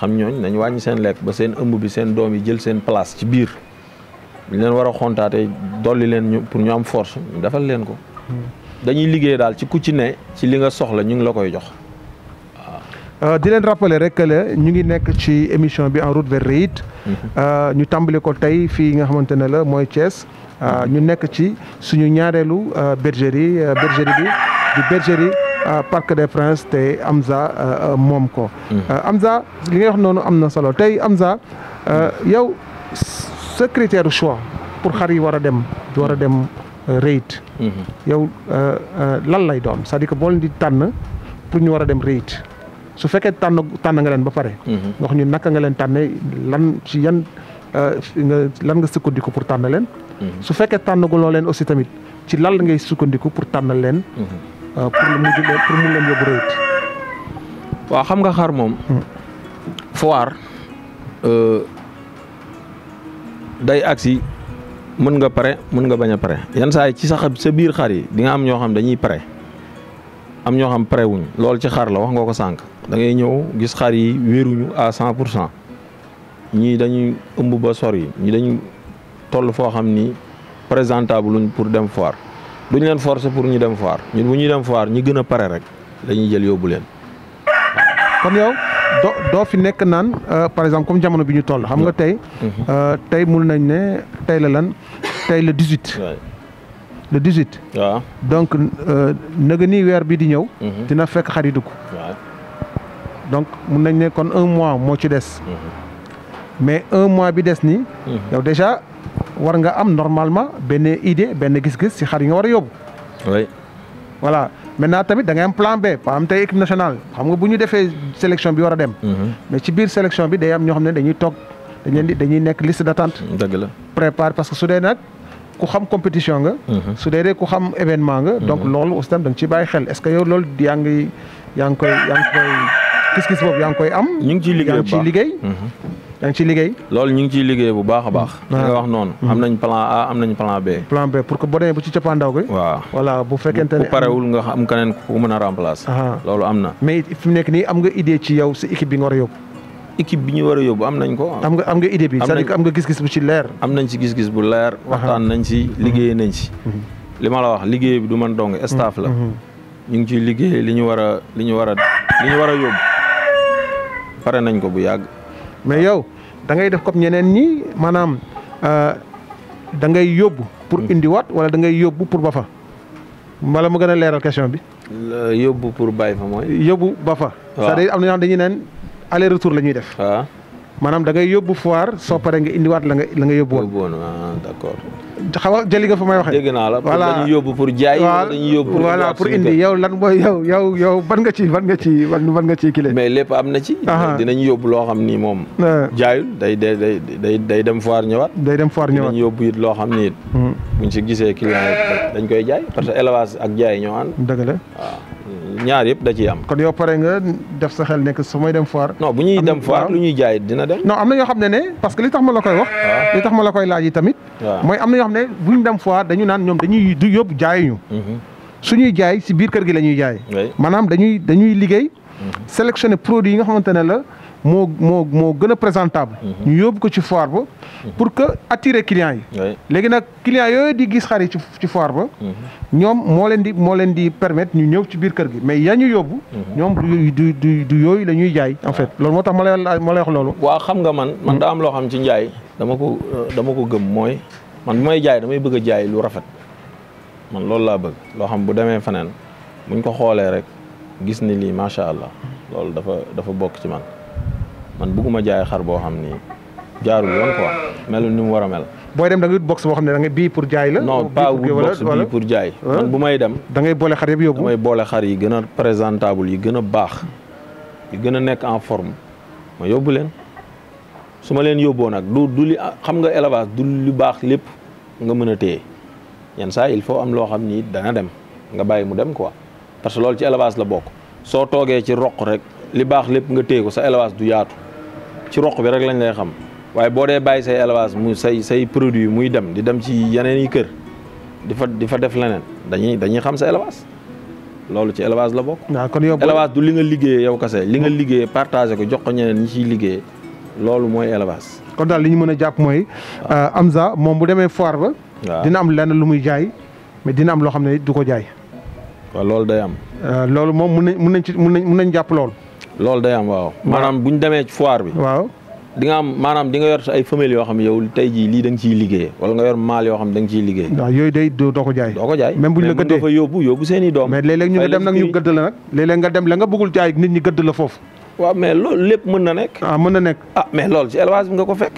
xam ñooñ nañ wàññi seen lekk ba seen ëmb bi seen doom yi jël seen place ci biir ñu leen war a xontaate dolli leen ñu pour ñu am force ñu defal leen ko dañuy liggéey daal ci ku ci ne ci li nga soxla ñu ngi la koy jox waaw. di leen rappeler rek que ñu ngi nekk ci émission bi en route vers Réit ñu tàmbali ko tey fii nga xamante ne la mooy Thiès ñu nekk ci suñu ñaareelu bergerie bi di bergerie Parc des Princes te Amza moom ko. Amza li ngay wax noonu am na solo tey Amza yow sa critère choix pour xar yi war a dem Réit. yow lan lay doon c'est-à-dire que boo leen di tànn pour ñu war a dem Réit su fekkee tànn nga leen ba pare. nga wax ñu naka nga leen tànne lan ci yan lan nga sukkandiku pour tànn leen. su fekkee tànn gu loo leen aussi tamit ci lan ngay sukkandiku pour tànnal leen. pour mu leen yóbbu Réit. waaw xam nga xar moom. foire day agsi mën nga pare mën nga bañ a pare yan saa yi ci sa biir xar yi di nga am ñoo xam dañuy pare am ñoo xam pare wuñ loolu ci xar la wax nga ko sànq da ngay ñëw gis xar yi wéeruñu à 100% ñii dañuy ëmb ba sori ñii dañuy toll foo xam ni présentable luñ pour dem foire. duñ leen forcer pour ñu dem foire ñun bu ñuy dem foire ñi gën a pare rek dañuy jël yóbbu leen. kon yow doo fi nekk naan par exemple comme jamono bi ñu toll. xam nga tey mun nañ ne tey la lan tey le 18. le 18. waaw donc nëgë nii weer bi di ñëw. dina fekk xar yi dugg. donc mun nañ ne kon 1 mois moo ci des. mais 1 mois bi des nii. yow déjà. war nga am normalement benn idée benn gis-gis ci xar yi nga war a yóbbu. oui. voilà maintenant tamit da ngay am plan B par exemple tey équipe nationale xam nga bu ñu defee sélection bi war a dem. mais ci biir sélection bi day am ñoo xam ne dañuy toog dañuy nekk liste d'attente. dëgg la prépare parce que su dee nag ku xam compétition nga. su dee ku xam événement nga. donc loolu aussi tam da nga ciy bàyyi xel est-ce que yow loolu yaa ngi koy gis-gis boobu yaa ngi koy am. ñu ngi ciy liggéey bu baax yaa ngi ciy liggéey. loolu ñu ngi ciy liggéey bu baax a baax. li nga wax noonu. am nañ plan A am nañ plan B. plan B pour que boo demee bu ci cappaandaw gi. waaw voilà bu fekkente ne bu parewul nga am keneen ku mën a remplacer. loolu am na. mais fi mu nekk nii am nga idée ci yow si équipe bi nga war a yóbbu. équipe bi ñu war a yóbbu am nañ ko. am nga idée bi c'est-à-dire que am nga gis-gis bu ci leer. am nañ ci gis-gis bu leer. waxtaan nañ ci liggéey nañ ci. li ma la wax liggéey bi du man dong staff la. ñu ngi ciy liggéey li ñu war a yóbbu pare nañ ko bu yàgg. mais yow da ngay def comme ñeneen ñi maanaam da ngay yóbbu pour indiwaat wala da ngay yóbbu pour ba fa wala mu gën a leeral question bi. yóbbu pour bàyyi fa mooy. yóbbu ba fa. c'est-à-dire am na ñoo xam dañuy neen aller retour la ñuy def. waaw maanaam da ngay yóbbu foire soo paree nga indiwaat la nga yóbbu woon. d'accord. xam nga jëli nga fa may waxee. dégg naa la voilà dañuy yóbbu pour jaay. wala dañuy yóbbu voilà pour indi yow lan mooy yow ban nga ci kile. mais lépp am na ci. dinañ yóbbu loo xam ni moom. jaayul day dem foire ñëwaat. dinañ yóbbu it loo xam ni it. buñ si gisee client yi dañ koy jaay parce que élevage ak jaay ñoo ànd. dëgg la waaw ñaar yëpp da ciy am. kon yow pare nga def sa xel nekk su may dem foire. non bu ñuy dem foire lu ñuy jaay dina dem. non am na ñoo xam ne parce que li tax ma la koy wax. li tax ma la koy laaj yi tamit. mooy am na ñoo xam ne bu ñu dem foire dañu naan ñoom dañuy du yóbbu jaayuñu. suñuy jaay si biir kër gi la ñuy jaay. maanaam dañuy liggéey. sélectionner produit yi nga xamante ne la moo gën a présentable. ñu yóbbu ko ci foire ba. pour que attirer clients yi. léegi nag clients yooyu di gis xar yi ci foire ba. ñoom moo leen di permettre ñu ñëw ci biir kër gi mais yaa ñu yóbbu. ñoom du yooyu la ñuy jaay en fait loolu moo tax ma lay wax loolu. waaw xam nga man daa am loo xam ci njaay dama ko gëm mooy man bu may jaay damay bëgg a jaay lu rafet man loolu laa bëgg loo xam bu demee feneen buñ ko xoolee rek gis ni lii macha allah loolu dafa bokk ci man bëgguma jaay xar boo xam ni jaarul yoon quoi melul ni mu war a mel. booy dem da ngay wut box boo xam ne da nga bii pour jaay la. non pas wut box bii pour jaay. man bu may dem. da ngay boole xar yëpp yóbbu. damay boole xar yi gën a présentable yi gën a baax yu gën a nekk en forme ma yóbbu leen su ma leen yóbboo nag du li xam nga élevage du lu baax lépp nga mën a téye yenn saa il faut am loo xam ni dana dem nga bàyyi mu dem quoi parce que loolu ci élevage la bokk soo toogee ci roq rek li baax lépp nga téye ko sa élevage du yaatu ci roq bi rek lañ lay xam waaye boo dee bàyyi say élevage mu say produit muy dem di dem ci yeneen yi kër di fa def leneen dañuy xam sa élevage loolu ci élevage la bokk. waaw kon yow élevage du li nga liggéeyee yow kese li nga liggéeyee partagé ko jox ko ñeneen ñi ciy liggéeyee loolu mooy élevage. kon daal li ñu mën a jàpp mooy Amza moom bu demee foire ba. dina am lenn lu muy jaay mais dina am loo xam ne du ko jaay. waaw loolu day am. loolu moom mun nañ jàpp loolu. loolu day am waaw. maanaam bu ñu demee ci foire bi. waaw di nga am maanaam di nga yor ay femelles yoo xam ne yow tey jii lii da nga ciy liggéey wala nga yor mâle yoo xam ne da nga ciy liggéey. waaw yooyu day doo ko jaay. doo ko jaay même buñ la gëddee nga fa yóbbu seen i doom. mais léeg-léeg ñu nga dem nag ñu gëdd la nag. léeg-léeg nga dem la nga bëggul jaay nit ñi gëdd la foofu. waaw mais loolu lépp mën na nekk. mën na nekk. mais loolu ci élevage bi nga ko fekk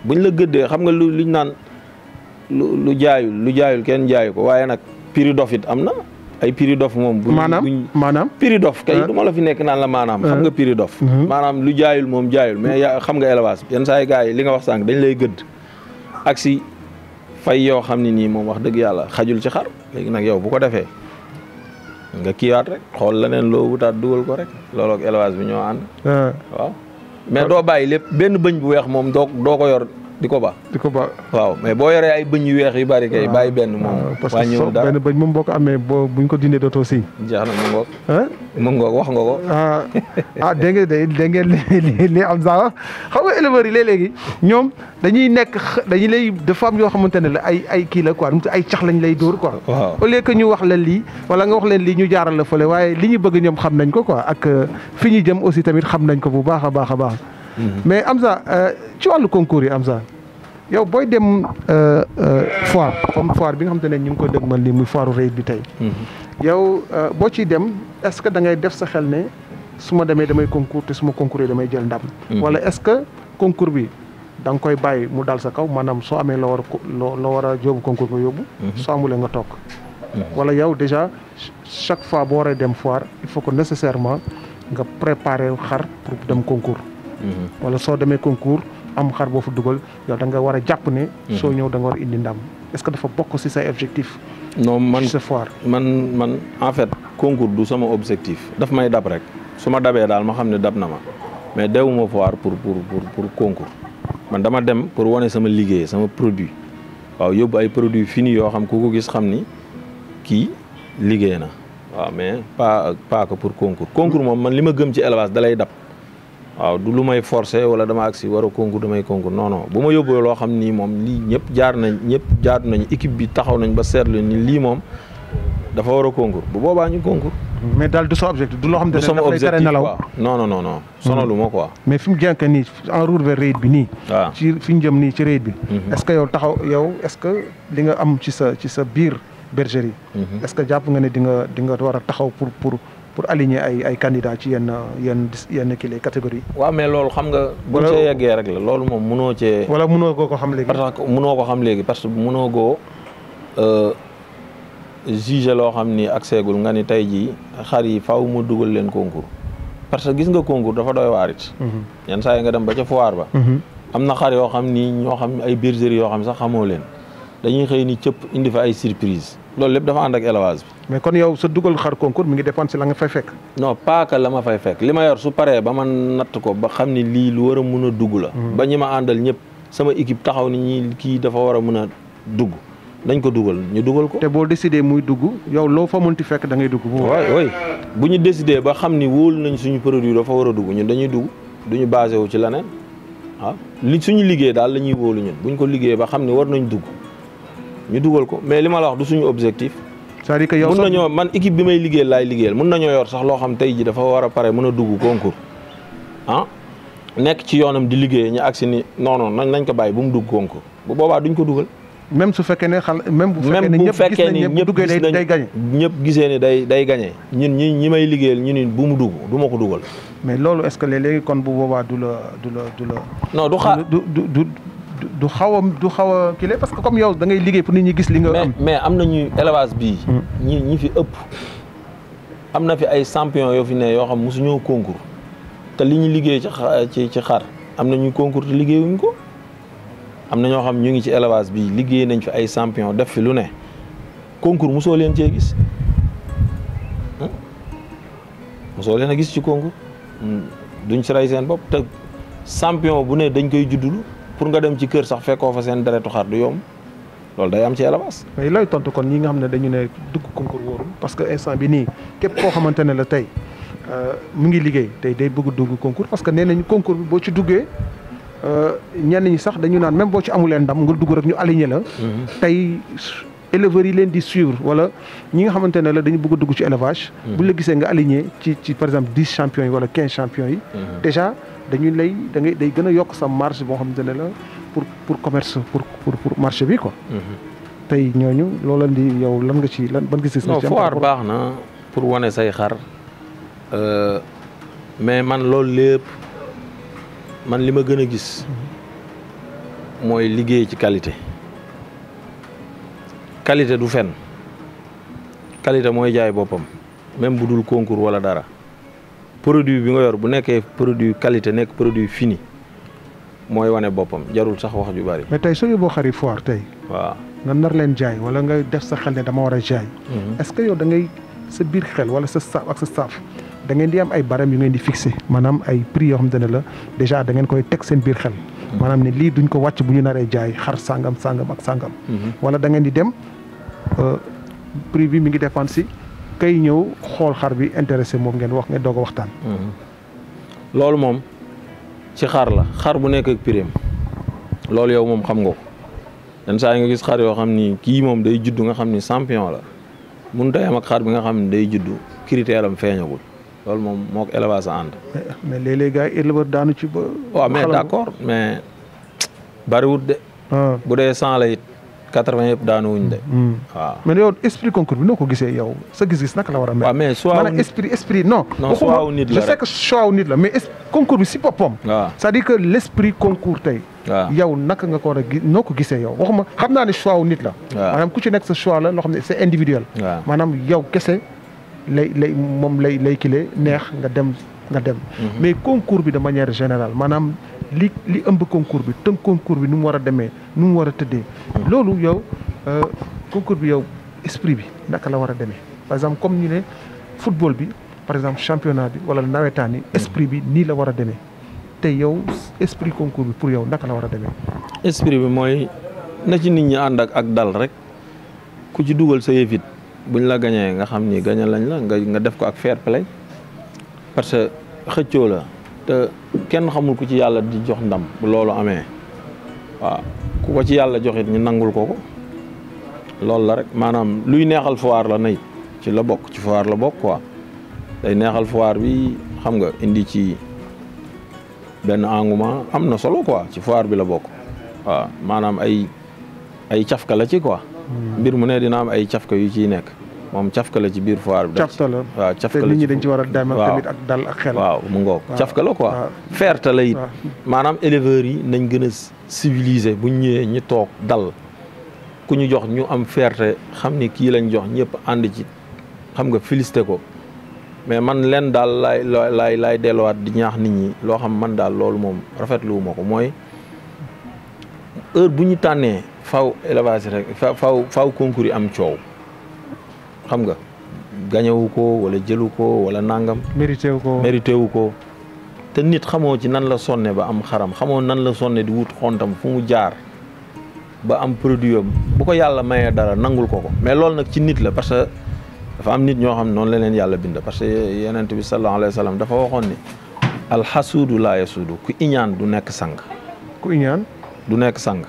buñ la gëddee xam nga luñ naan lu jaayul kenn jaayu ko waaye nag prix d'offre it am na ay prix d'offre moom. maanaam prix d'offre kay du ma la fi nekk naan la maanaam. xam nga prix d'offre. maanaam lu jaayul moom jaayul mais xam nga élevage yenn saa yi gars yi li nga wax sànq dañ lay gëdd ak si fay yoo xam ne nii moom wax dëgg yàlla xajul ci xar léegi nag yow bu ko defee nga kiiwaat rek xool leneen loo wutaat dugal ko rek loolu ak élevage bi ñoo ànd. waaw mais doo bàyyi lépp benn bëñ bu weex moom doo ko yor di ko ba. waaw mais boo yoree ay bëñ yu weex yu bari kay bàyyi benn moom. parce que benn bëñ moom boo ko amee buñ ko dindee dootoo si. jeex na mu ngoog wax nga ko. dégg ngeen li am sax xam nga éleveurs yi léeg-léegi ñoom dañuy lay dafa am yoo xamante ne la ay kii la quoi ay cax lañ lay dóor quoi. waaw au lieu que ñu wax leen lii wala nga wax leen lii ñu jaaral la fële waaye li ñu bëgg ñoom xam nañ ko quoi ak fi ñu jëm aussi tamit xam nañ ko bu baax a baax a baax. mais Amza ci wàllu concours yi Amza yow booy dem foire comme foire bi nga xamante ne ñu ngi ko dëgmal nii muy foire Reit bi tey. yow boo ciy dem est-ce que da ngay def sa xel ne su ma demee damay concours te su ma concours damay jël ndam. wala est-ce que concours bi da nga koy bàyyi mu dal sa kaw maanaam soo amee loo war a yóbbu concours nga yóbbu. soo amulee nga toog. wala yow déjà chaque fois boo waree dem foire il faut que nécessairement nga préparer xar pour dem concours. wala soo demee concours am xar boo fa dugal yow da nga war a jàpp ne. soo ñëw da nga war a indi ndam est-ce que dafa bokk ci say objectif. non man ci sa foire. man en fait concours du sama objectif daf may dab rek su ma dabee daal ma xam ne dab na ma mais dewuma foire pour concours man dama dem pour wane sama liggéey sama produit waaw yóbbu ay produits finis yoo xam ku ko gis xam ni kii liggéey na waaw mais pas que pour concours moom man li ma gëm ci élevage da lay dab. waaw du lu may forcé wala dama agsi war a concours damay concours non bu ma yóbboo loo xam nii moom lii ñëpp jaadu nañ équipe bi taxaw nañ ba seetlu ni lii moom dafa war a concours bu boobaa ñu concours. mais daal du sa objectif du loo xam ne sama daf lay tere objectif nelaw. quoi non sonalu ma quoi. mais fi mu jànk nii en route vers Reit bi nii. waaw ci fi ñu jëm nii ci Reit bi. est-ce que yow est-ce que li nga am ci sa biir bergerie. est-ce que jàpp nga ne di nga war a taxaw pour aligner ay candidats ci yenn kii les catégories. waaw mais loolu xam nga. bu ñu see yeggee rek la loolu moom mënoo cee. wala mënoo ko xam léegi. parce que mënoo koo juger loo xam ni ak seegul nga ni tey jii xar yi faaw mu dugal leen concours parce que gis nga concours dafa doy waar it. yenn saa yi nga dem ba ca foire ba. am na xar yoo xam ni ñoo xam ay bergerie yoo xam sax xamoo leen dañuy xëy ni cëpp indi fa ay surprise loolu lépp dafa ànd ak élevage bi. mais kon yow sa dugal xar concours mi ngi dépendre si la nga fay fekk. non pas que la ma fay fekk li ma yor su paree ba ma natt ko ba xam ni lii lu war a mun a dugg la. ba ñi ma àndal ñëpp sama équipe taxaw ni ñi kii dafa war a mun a dugg dañ ko dugal ñu dugal ko. te boo décidé muy dugg yow loo fa mënti fekk da ngay dugg. oui bu ñu décidé ba xam ni wóolu nañ suñu produit dafa war a dugg ñun dañuy dugg duñu basé wu ci leneen suñu liggéey daal la ñuy wóolu ñun buñ ko liggéey ba xam ni war nañ dugg ñu dugal ko mais li ma la wax du suñu objectif. c'est-à-dire que yow mun nañoo man équipe bi may liggéeyal laay liggéeyal mun nañoo yor sax loo xam tey ji dafa war a pare mën a dugg concours nekk ci yoonam di liggéey ñu agsi ni non nañ ko bàyyi bu mu dugg concours bu boobaa duñ ko dugal. même su fekkee ne même bu fekkee ne ñëpp gis nañ day gagné. ñëpp gisee ni day gagné ñun ñi may liggéeyal ñu ni bu mu dugg du ma ko dugal. mais loolu est-ce que léegi kon bu boobaa du la. non du xaar du xaw a kii parce que comme yow da ngay liggéey pour nit ñi gis li nga am. mais am nañu élevage bii. ñi fi ëpp am na fi ay champion yoo fi ne yoo xam mosuñoo concours te li ñu liggéey ci xar am na ñu concours te liggéeyuñ ko am na ñoo xam ñu ngi ci élevage bi liggéey nañ fi ay champion def fi lu ne concours mosoo leen cee gis mosoo leen a gis ci concours duñ si rey seen bopp te champion bu ne dañ koy juddulu pour nga dem ci kër sax fekkoo fa seen deretu xar du yomb loolu day am ci élevage. mais looy tontu kon ñi nga xam ne dañu ne dugg concours wóorul parce que instant bi nii képp koo xamante ne la tey mu ngi liggéey tey day bëgg dugg concours parce que nee nañu concours bi boo ci duggee ñenn ñi sax dañu naan même boo ci amuleen ndam nga dugg rek ñu aligné la. tey éleveurs yi leen di suivre wala ñi nga xamante ne la dañu bëgg a dugg ci élevage. buñ la gisee nga aligné ci par exemple 10 champions yi wala 15 champions yi. déjà dañuy day gën a yokk sa marge boo xamante ne la pour commerce pour marché bi quoi. tey ñooñu loola di yow lan nga ci ban gis-gis. non foire baax na pour wane say xar mais man loolu lépp man li ma gën a gis mooy liggéey ci qualité. qualité du fen qualité mooy jaay boppam même bu dul concours wala dara produit bi nga yor bu nekkee produit qualité nekk produit fini mooy wane boppam jarul sax wax ju bari. mais tey soo yóbboo xari foire tey. waaw nga nar leen jaay wala nga def sa xel ne dama war a jaay. est-ce que yow da ngay sa biir xel wala sa staff ak sa staff da ngeen di am ay barème yu ngeen di fixé maanaam ay prix yoo xamante ne la déjà da ngeen koy teg seen biir xel. maanaam ne lii duñ ko wàcc bu ñu naree jaay xar sangam ak sangam. wala da ngeen di dem. prix bi mi ngi dépendre si kay ñëw xool xar bi intéressé moom ngeen wax ngeen doog a waxtaan. loolu moom ci xar la xar bu nekk ak prix am loolu yow moom xam nga ko yenn saa yi nga gis xar yoo xam ni kii moom day juddu nga xam ni champion la mënut a yem ak xar bi nga xam ni day juddu critère am feeñagul loolu moom moo ko élevage a ànd. mais léeg-léeg gars yi éleveur daanu ci ba. waaw mais d'accord mais bariwut de. bu dee 100 la it 80 yëpp daanuwuñ de. waaw mais yow esprit concours bi noo ko gisee yow sa gis-gis naka la war a mel. waaw mais soit maanaam esprit non. non soit wu nit la je sais que soit wu nit la mais concours bi si boppam. waaw c'est-à-dire que l'esprit concours tey. waaw yow naka nga ko war a gis noo ko gisee yow waxuma xam naa ne choix wu nit la. maanaam ku ci nekk sa choix la loo xam ne c'est individuel. maanaam yow kese lay kile neex nga dem. mais concours bi de manière générale maanaam li ëmb concours bi tënk concours bi nu mu war a demee nu mu war a tëddee. loolu yow concours bi yow esprit bi naka la war a demee par exemple comme ñu ne football bi par exemple championnat bi wala nawetaan yi esprit bi nii la war a demee te yow esprit concours bi pour yow naka la war a demee. esprit bi mooy na ci nit ñi ànd ak dal rek ku ci dugal sa yëfit buñ la gañee nga xam ni gañe lañ la nga def ko ak fair play parce que xëccoo la te kenn xamul ku ci yàlla di jox ndam bu loolu amee waaw ku ko ci yàlla joxit ñu nangul ko loolu la rek maanaam luy neexal foire la nay ci la bokk ci foire la bokk quoi day neexal foire bi xam nga indi ci benn engouement am na solo quoi ci foire bi la bokk waaw maanaam ay cafka la ci quoi mbir mu ne dina am ay cafka yu ciy nekk moom cafka la ci biir foire bi. cafka la waaw cafka la te nit ñi dañ ci war a dem tamit ak dal ak xel. waaw mu ngoog cafka la quoi. fierté la it maanaam éleveurs yi nañ gën a civilisé bu ñu ñëwee ñu toog dal ku ñu jox ñu am fierté xam ni kii lañ jox ñëpp ànd ci xam nga félicité ko mais man leen daal laay delluwaat di ñaax nit ñi loo xam man daal loolu moom rafetlu wu ma ko mooy heure bu ñu tànnee faw élevage rek faw concours yi am coow. xam nga gañewu ko wala jëlu ko wala nangam. mérité wu ko te nit xamoo ci nan la sonne ba am xaram xamoo nan la sonne di wut xontam fu mu jaar ba am produit am bu ko yàlla mayee dara nangul ko mais loolu nag ci nit la parce que dafa am nit ñoo xam noonu la leen yàlla bind parce que yonent bi sallallahu alayhi wa sallam dafa waxoon ni alxasuudu laa yasuudu ku iñaan du nekk sang. ku iñaan du nekk sang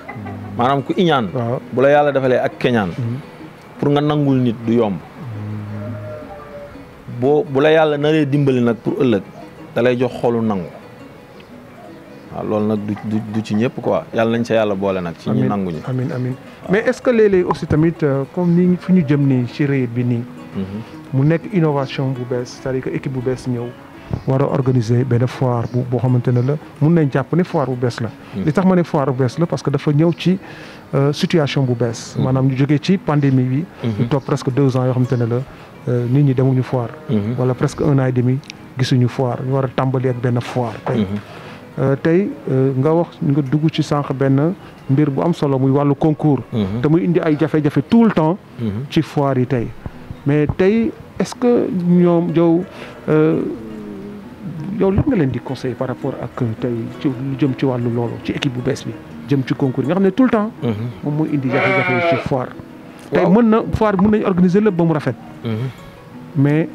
maanaam ku iñaan. bu la yàlla defalee ak keñaan. pour nga nangul nit du yomb bu la yàlla naree dimbali nag pour ëllëg da lay jox xolu nangu waaw loolu nag du ci ñëpp quoi yàlla nañ sa yàlla boole nag. ci ñu nangu ñi amiin mais est-ce que léeg-léeg aussi tamit comme ni fi ñu jëm nii ci réet bi nii. mu nekk innovation bu bees c'est-à-dire que équipe bu bees ñëw war a organiser benn foire boo xamante ne la mun nañ jàpp ne foire bu bees la. li tax ma ne foire bu bees la parce que dafa ñëw ci. situation bu bees. maanaam ñu jógee ci pandémie bi. ñu toog presque 2 ans yoo xamante ne la nit ñi demuñu foire. wala presque 1 an et demi gisuñu foire ñu war a tàmbali ak benn foire tey nga wax nga dugg ci sànq benn mbir bu am solo muy wàllu concours te muy indi ay jafe-jafe tout le temps ci foire yi tey mais tey est-ce que ñoom yow lan nga leen di conseiller par rapport ak tey ci lu jëm ci wàllu loolu ci équipe bu bees bi jëm ci concours yi nga xam ne tout le temps moom mooy indi jafe-jafe ci foire tey foire mën nañ organiser lépp ba mu rafet mais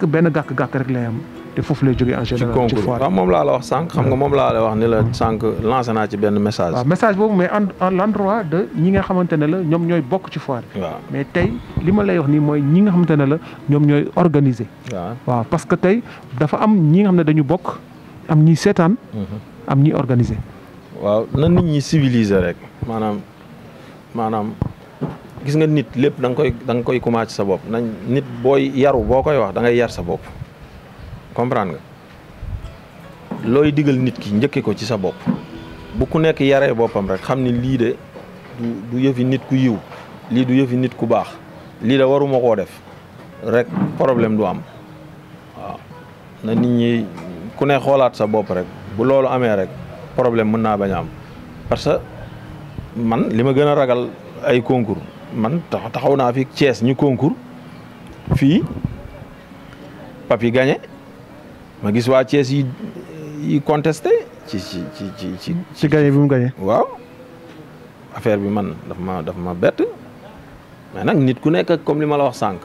benn gàkk rek lay am te foofu lay jógee en général ci foire waaw moom laa la wax sànq xam nga moom laa la wax ni la sànq lancé naa ci benn message. waaw message boobu mais en l'endroit de ñi nga xamante ne la ñoom ñooy bokk ci foire bi. waaw mais tey li ma lay wax nii mooy ñi nga xamante ne la ñoom ñooy organiser. waaw parce que tey dafa am ñi nga xam ne dañu bokk am ñi seetaan. am ñi organiser. waaw na nit ñi civiliser rek maanaam gis nga nit lépp da nga koy commencé sa bopp nañ nit booy yaru boo koy wax da ngay yar sa bopp. comprendre nga looy digal nit ki njëkke ko ci sa bopp bu ku nekk yaree boppam rek xam ni lii de du yëfi nit ku yiw lii du yëfi nit ku baax lii de waruma koo def rek problème du am waaw na nit ñi ku ne xoolaat sa bopp rek bu loolu amee rek problème mën naa bañ a am parce que man li ma gën a ragal ay concours man taxaw naa fi Thiès ñu concours fii papi gagné ma gis waa Thiès yi contesté ci gagné bi mu gagné. waaw affaire bi man daf ma bett mais nag nit ku nekk comme li ma la wax sànq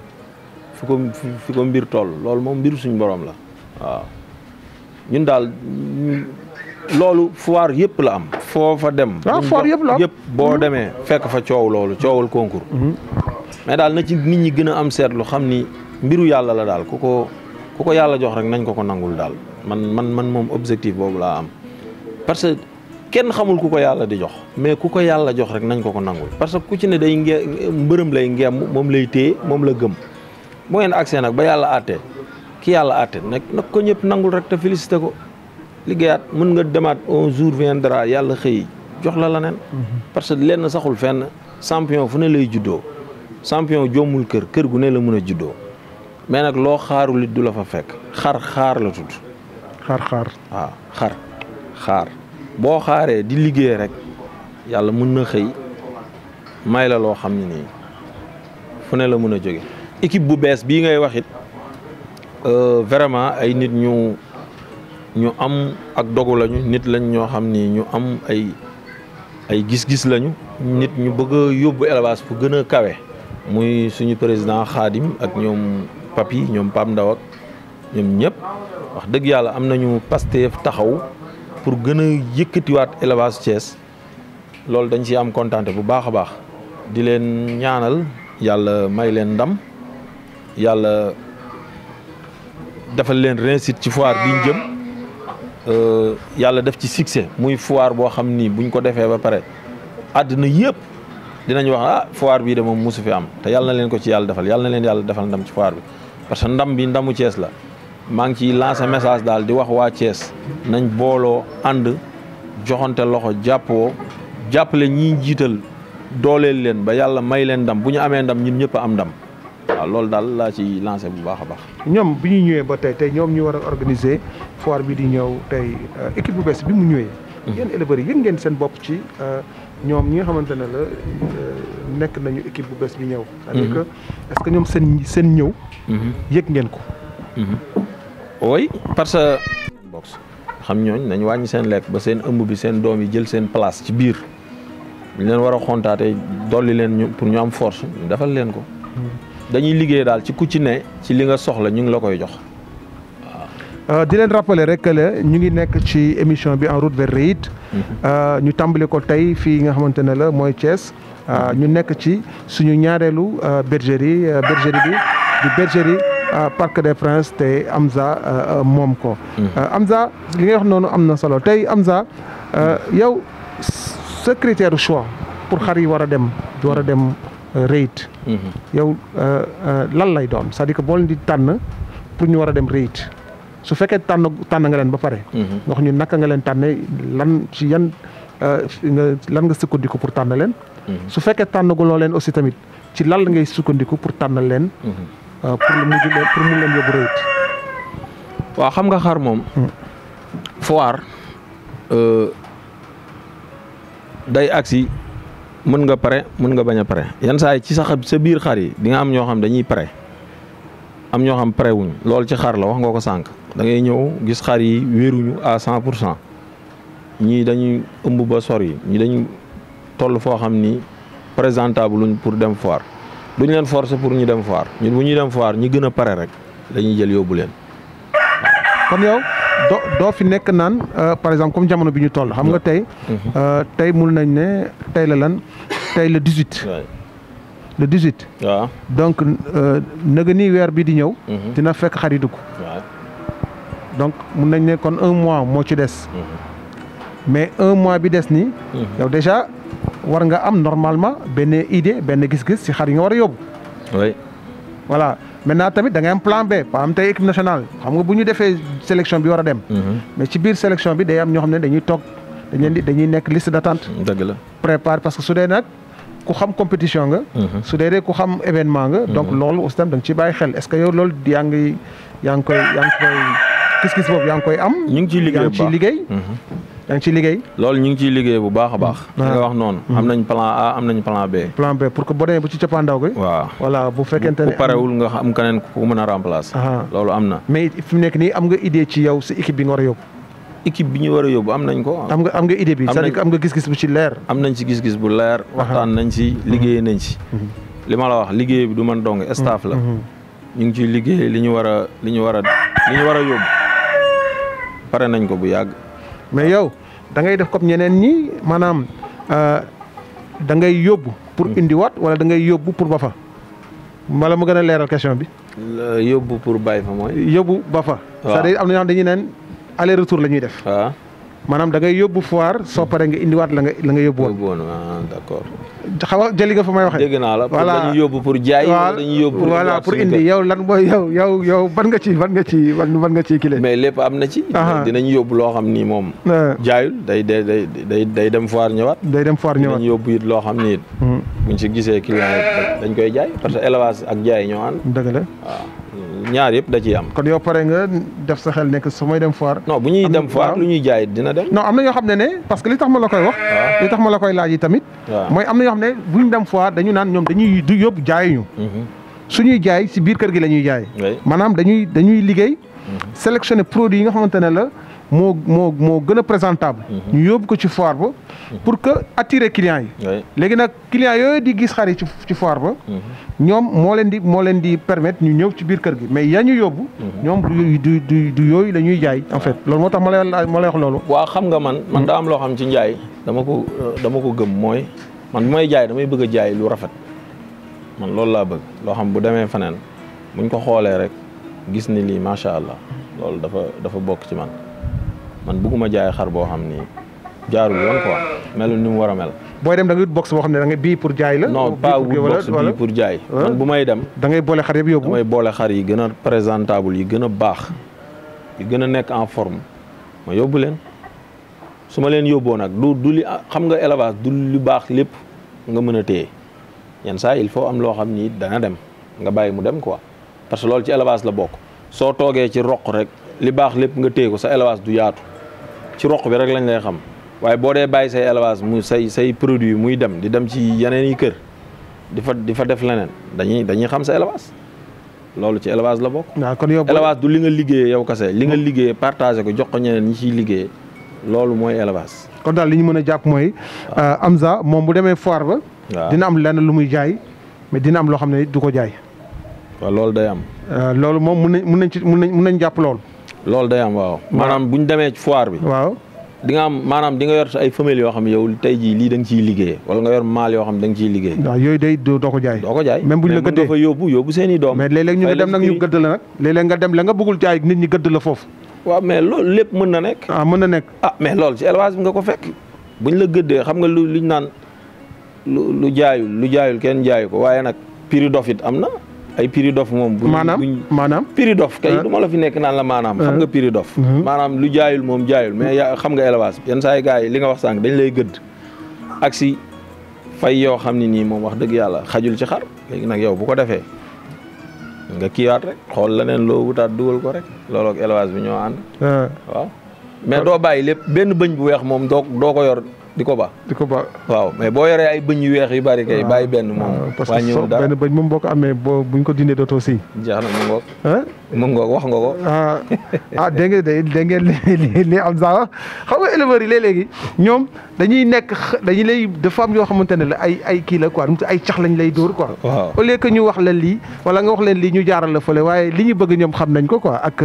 fi ko mbir toll loolu moom mbir suñ borom la waaw ñun daal loolu foire yëpp la am foofa dem. foire yëpp la am yëpp boo demee fekk fa coowal concours. mais daal na ci nit ñi gën a am seetlu xam ni mbiru yàlla la daal ku ko yàlla jox rek nañ ko nangul daal man moom objectif boobu laa am parce que kenn xamul ku ko yàlla di jox mais ku ko yàlla jox rek nañ ko nangul parce que ku ci ne day mbërëm lay ngeem moom lay téye moom la gëm bu ngeen accès nag ba yàlla àtte ki yàlla àtte nag ko ñëpp nangul rek te félicité ko liggéeyaat mën nga demaat un jour viendra yàlla xëy jox la leneen parce que lenn saxul fenn champion fu ne lay juddoo champion joomul kër gu ne la mën a juddoo mais nag loo xaarul it du la fa fekk xaar la tudd. xaar waaw xaar boo xaaree di liggéey rek yàlla mën na xëy may la loo xam ne nii fu ne la mën a jóge équipe bu bees bii ngay wax it vraiment ay nit ñu am ak dogu lañu nit lañ ñoo xam ni ñu am ay gis-gis lañu nit ñu bëgg a yóbbu élevage fu gën a kawe muy suñu président Khadim ak ñoom Papi ñoom Pam Ndaw ak ñoom ñëpp wax dëgg yàlla am nañu Pastef taxaw pour gën a yëkkatiwaat élevage Thiès loolu dañ ci am kontaante bu baax a baax di leen ñaanal yàlla may leen ndam yàlla defal leen réussite ci foire bi ñu jëm yàlla def ci succès muy foire boo xam ni buñ ko defee ba pare àddina yëpp dinañ wax foire bii de moom mosu fi am te yàlla na leen ko ci yàlla defal yàlla na leen yàlla defal ndam ci foire bi parce que ndam bi ndamu Thiès la maa ngi ciy lancé message daal di wax waa Thiès nañ booloo ànd joxante loxo jàppale ñi jiital dooleel leen ba yàlla may leen ndam bu ñu amee ndam ñun ñëpp a am ndam waaw loolu daal laa ci lancé bu baax a baax. ñoom bi ñu ñëwee ba tey ñoom ñu war a organiser foire bi di ñëw tey équipe bu bees bi mu ñëwee. yéen éleveurs yi yëg ngeen seen bopp ci ñoom ñi nga xamante ne la nekk nañu équipe bu bees bi ñëw. c'est-à-dire que est-ce que ñoom seen ñëw. yëg ngeen ko. oui parce que box xam ñooñ nañ wàññi seen lekk ba seen ëmb bi seen doom yi jël seen place ci biir ñu leen war a xontaate dolli leen pour ñu am force ñu defal leen ko. dañuy liggéey daal ci ku ci ne ci li nga soxla ñu ngi la koy jox waaw. di leen rappeler rek la ñu ngi nekk ci émission bi en route vers Réit. ñu tàmbali ko tey fii nga xamante ne la mooy Thiès. ñu nekk ci suñu ñaareelu bergerie bi di bergerie Parc des Princes te Amza moom ko. Amza li ngay wax noonu am na solo tey Amza yow sa critère choix pour xar yi war a dem Réit. yow lan lay doon c'est-à-dire que boo leen di tànn pour ñu war a dem Réit su fekkee tànn nga leen ba pare. nga wax ñu naka nga leen tànnee lan ci yan lan nga sukkandiku pour tànn leen. su fekkee tànnaguloo leen aussi tamit ci lan ngay sukkandiku pour tànn leen. pour mu leen yóbbu Réit. waaw xam nga xar moom. foire day agsi mën nga pare mën nga bañ a pare yenn saa yi ci sa biir xar yi di nga am ñoo xam dañuy pare am ñoo xam pare wuñ loolu ci xar la wax nga ko sànq da ngay ñëw gis xar yi wéeruñu à 100% ñii dañuy ëmb ba sori ñii dañuy toll foo xam ni présentable luñ pour dem foire duñ leen forcer pour ñu dem foire ñun bu ñuy dem foire ñi gën a pare rek dañuy jël yóbbu leen. kon yow doo fi nekk naan par exemple comme jamono bi ñu toll xam nga tey mun nañ ne tey la lan tey le 18. le 18. waaw donc naga nii weer bi di ñëw. dina fekk xar yi dugg. donc mun nañ ne kon 1 mois moo ci des. mais 1 mois bi des nii. yow déjà war nga am normalement benn idée benn gis-gis ci xar yi nga war a yóbbu. oui. voilà maintenant tamit da ngay am plan B par exemple tey équipe nationale xam nga bu ñu defee sélection bi war a dem. mais ci biir sélection bi day am ñoo xam ne dañuy toog dañuy nekk liste d'attente. dëgg la prépare parce que su dee nag ku xam compétition nga. su dee ku xam événement nga. donc loolu aussi tam da nga ciy bàyyi xel est-ce que yow loolu yaa ngi koy gis-gis boobu yaa ngi koy am. ñu ngi ciy liggéey bu baax yaa ngi ciy liggéey. loolu ñu ngi ciy liggéey bu baax a baax. nga wax noonu. am nañ plan A am nañ plan B. plan B pour que boo demee ba ci cappaandaw gi. waaw voilà bu fekkente ne bu parewul nga xam keneen ku mën a remplacer. loolu am na. mais fi mu nekk nii am nga idée ci yow sa équipe bi nga war a yóbbu. équipe bi ñu war a yóbbu am nañ ko. am nga idée bi c'est-à-dire que am nga gis-gis bu ci leer. am nañ ci gis-gis bu leer. waxtaan nañ ci liggéey nañ ci. li ma la wax liggéey bi du man dong staff la. ñu ngi ciy liggéey li ñu war a yóbbu pare nañ ko bu yàgg. mais yow da ngay def comme ñeneen ñi maanaam da ngay yóbbu pour indiwaat wala da ngay yóbbu pour ba fa wala mu gën a leeral question bi. yóbbu pour bàyyi fa mooy. yóbbu ba fa. c'est-à-dire am na ñoo xam dañuy naan aller retour la ñuy def. waaw maanaam da ngay yóbbu foire soo paree nga indiwaat la nga yóbbu woon. d'accord. xaw a jëli nga fa may waxee. dégg naa la. voilà dañuy yóbbu pour jaay. wala dañuy yóbbu pour voilà pour indi yow lan mooy yow ban nga ci kile. mais lépp am na ci. dinañ yóbbu loo xam ni moom. jaayul day dem foire ñëwaat. day dem foire ñëwaat dinañ yóbbu it loo xam ni it. buñ si gisee client dañ koy jaay parce que élevage ak jaay ñoo ànd. dëgg la waaw ñaar yëpp da ciy am. kon yow pare nga def sa xel nekk su may dem foire. non bu ñuy dem foire lu ñuy jaay dina dem. non am na ñoo xam ne parce que li tax ma la koy wax. li tax ma la koy laaj yi tamit. mooy am na ñoo xam ne bu ñu dem foire dañu naan ñoom dañuy du yóbbu jaayuñu. suñuy jaay si biir kër gi la ñuy jaay. maanaam dañuy liggéey. sélectionner produit yi nga xamante ne la moo gën a présentable. ñu yóbbu ko ci foire ba. pour que attirer clients yi. léegi nag clients yooyu di gis xar yi ci foire ba. ñoom moo leen di permettre ñu ñëw ci biir kër gi mais yaa ñu yóbbu. ñoom du yooyu la ñuy jaay en fait loolu moo tax ma lay wax loolu. waaw xam nga man daa am loo xam ci njaay dama ko gëm mooy man bu may jaay damay bëgg a jaay lu rafet man loolu laa bëgg loo xam bu demee feneen buñ ko xoolee rek gis ni lii macha allah loolu dafa bokk ci man bëgguma jaay xar boo xam ni jaarul yoon quoi melul ni mu war a mel. booy dem da ngay wut box boo xam ne da ngay bii pour jaay la. non pas wut box bii pour jaay. man bu may dem. da ngay boole xar yëpp yóbbu. damay boole xar yi gën a présentable yi gën a baax yi gën a nekk en forme ma yóbbu leen su ma leen yóbboo nag du li xam nga élevage du lu baax lépp nga mën a téye yenn saa il faut am loo xam ni dana dem nga bàyyi mu dem quoi parce que loolu ci élevage la bokk soo toogee ci roq rek li baax lépp nga téye ko sa élevage du yaatu ci roq bi rek lañ lay xam. waaye boo dee bàyyi say élevage mu say produit muy dem di dem ci yeneen yi kër di fa def leneen dañuy xam sa élevage loolu ci élevage la bokk. waaw kon yow élevage du li nga liggéeyee yow kese li nga liggéeyee partagé ko jox ko ñeneen ñi ciy liggéey loolu mooy élevage. kon daal li ñu mën a jàpp mooy. Amza moom bu demee foire ba. dina am lenn lu muy jaay mais dina am loo xam ne du ko jaay. waaw loolu day am. loolu moom mun nañ jàpp loolu. loolu day am waaw. maanaam bu ñu demee ci foire bi. waaw. di nga am maanaam di nga yor ay femelles yoo xam ne yow tey jii lii da nga ciy liggéey wala nga yor mâle yoo xam ne da nga ciy liggéey. waaw yooyu day doo ko jaay. doo ko jaay même buñ la gëddee mais mën nga fa yóbbu seen i doom. mais léeg-léeg ñu dem nag ñu gëdd la nag. léeg-léeg nga dem la nga bëggul jaay nit ñi gëdd la foofu. waaw mais loolu lépp mën na nekk. mën na nekk. mais loolu ci élevage bi nga ko fekk. buñ la gëddee xam nga luñ naan lu jaayul kenn jaayu ko waaye nag prix dof it am na. ay prix dof moom. maanaam prix dof kay du ma la fi nekk naan la maanaam. xam nga prix dof. maanaam lu jaayul moom jaayul mais yaa xam nga élevage yenn saa yi gars yi li nga wax sànq dañ lay gëdd. ak si fay yoo xam ne nii moom wax dëgg yàlla xajul ci xar léegi nag yow bu ko defee nga kiiwaat rek xool leneen loo wutaat dugal ko rek loolu ak élevage bi ñoo ànd. waaw mais doo bàyyi lépp benn bëñ bu weex moom doo ko yor di ko ba. waaw mais boo yoree ay bëñ yu weex yu bari kay bàyyi benn moom. parce que benn bëñ moom boo ko amee buñ ko dindee dootoo si. jeex na mu ngoog wax nga ko. dégg ngeen li am sax xam nga éleveurs yi léeg-léegi ñoom dañuy lay dafa am yoo xamante ne la ay kii la quoi ay cax lañ lay dóor quoi. waaw au lieu que ñu wax leen lii wala nga wax leen lii ñu jaaral la fële waaye li ñu bëgg ñoom xam nañ ko quoi ak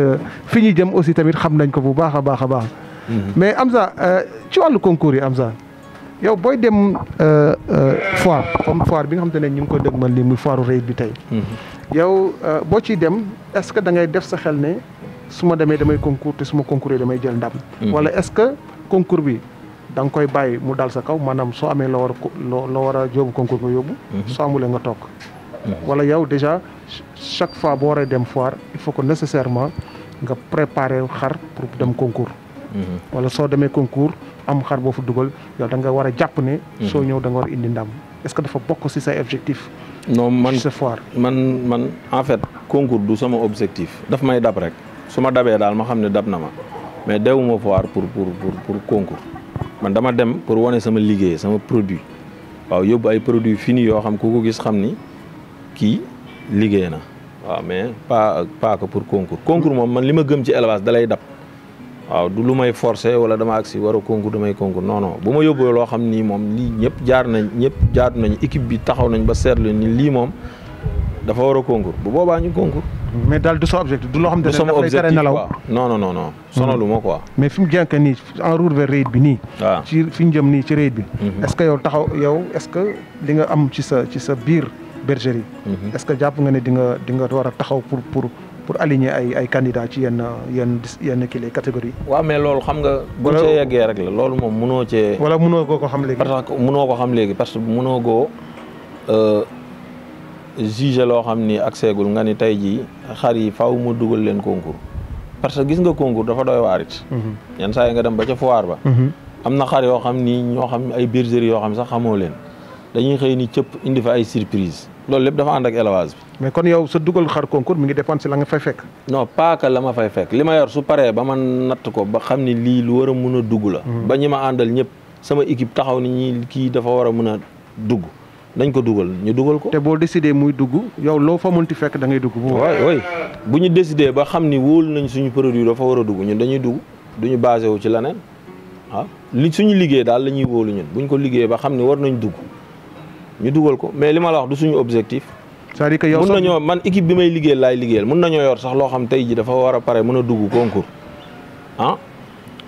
fi ñu jëm aussi tamit xam nañ ko bu baax a baax a baax. mais Amza ci wàllu concours yi Amza yow booy dem foire comme foire bi nga xamante ne ñu ngi ko dëgmal nii muy foire Reit bi tey. yow boo ciy dem est-ce que da ngay def sa xel ne su ma demee damay concours te su ma concours damay jël ndam. wala est-ce que concours bi da nga koy bàyyi mu dal sa kaw maanaam soo amee loo war a yóbbu concours nga yóbbu. soo amulee nga toog. wala yow déjà chaque fois boo waree dem foire il faut que nécessairement nga préparer xar pour dem concours. wala soo demee concours am xar boo fa dugal yow da nga war a jàpp ne. soo ñëw da nga war a indi ndam est-ce que dafa bokk ci say objectif. non man sa foire man en fait concours du sama objectif daf may dab rek su ma dabee daal ma xam ne dab na ma mais dewuma foire pour concours man dama dem pour wane sama liggéey sama produit waaw yóbbu ay produits finis yoo xam ku ko gis xam ni kii liggéey na waaw mais pas que pour concours moom man li ma gëm ci élevage da lay dab. waaw du lu may forcer wala dama agsi war a concours damay concours non bu ma yóbboo loo xam ni moom lii ñëpp jaadu nañ équipe bi taxaw nañ ba seetlu ni lii moom dafa war a concours bu boobaa ñu concours. mais daal du sa objectif du loo xam ne du sama daf lay tere objectif nelaw. quoi non sonalu ma quoi. mais fi mu jànk nii en route vers Reit bi nii. waaw ci fi ñu jëm nii ci Reit bi. est-ce que yow est-ce que li nga am ci sa biir bergerie. est-ce que jàpp nga ne di nga war a taxaw pour aligner ay candidats ci yenn kii les catégories. waaw mais loolu xam nga. buñ cee yeggee rek la loolu moom mënoo cee. wala mënoo ko xam léegi. parce que mënoo ko xam léegi parce que mënoo koo juger loo xam ni ak seegul nga ni tey jii xar yi faaw mu dugal leen concours. parce que gis nga concours dafa doy waar it. yenn saa yi nga dem ba ca foire ba. am na xar yoo xam ni ñoo xam ay bergerie yoo xam sax xamoo leen dañuy xëy ni cëpp indi fa ay surprise loolu lépp dafa ànd ak élevage bi. mais kon yow sa dugal xar concours mi ngi dépendre si la nga fay fekk. non pas que la ma fay fekk li ma yor su paree ba ma natt ko ba xam ni lii lu war a mun a dugg la. ba ñi ma àndal ñëpp sama équipe taxaw ni ñi kii dafa war a mun a dugg dañ ko dugal ñu dugal ko. te boo décidé muy dugg yow loo fa mënti fekk da ngay dugg. oui bu ñu décidé ba xam ni wóolu nañ suñu produit dafa war a dugg ñun dañuy dugg duñu basé wu ci leneen waaw suñu liggéey daal la ñuy wóolu ñun buñ ko liggéey ba xam ni war nañ dugg ñu dugal ko mais li ma la wax du suñu objectif. c'est-à-dire que yow mun nañoo man équipe bi may liggéeyal laay liggéeyal mun nañoo yor sax loo xam tey ji dafa war a pare mën a dugg concours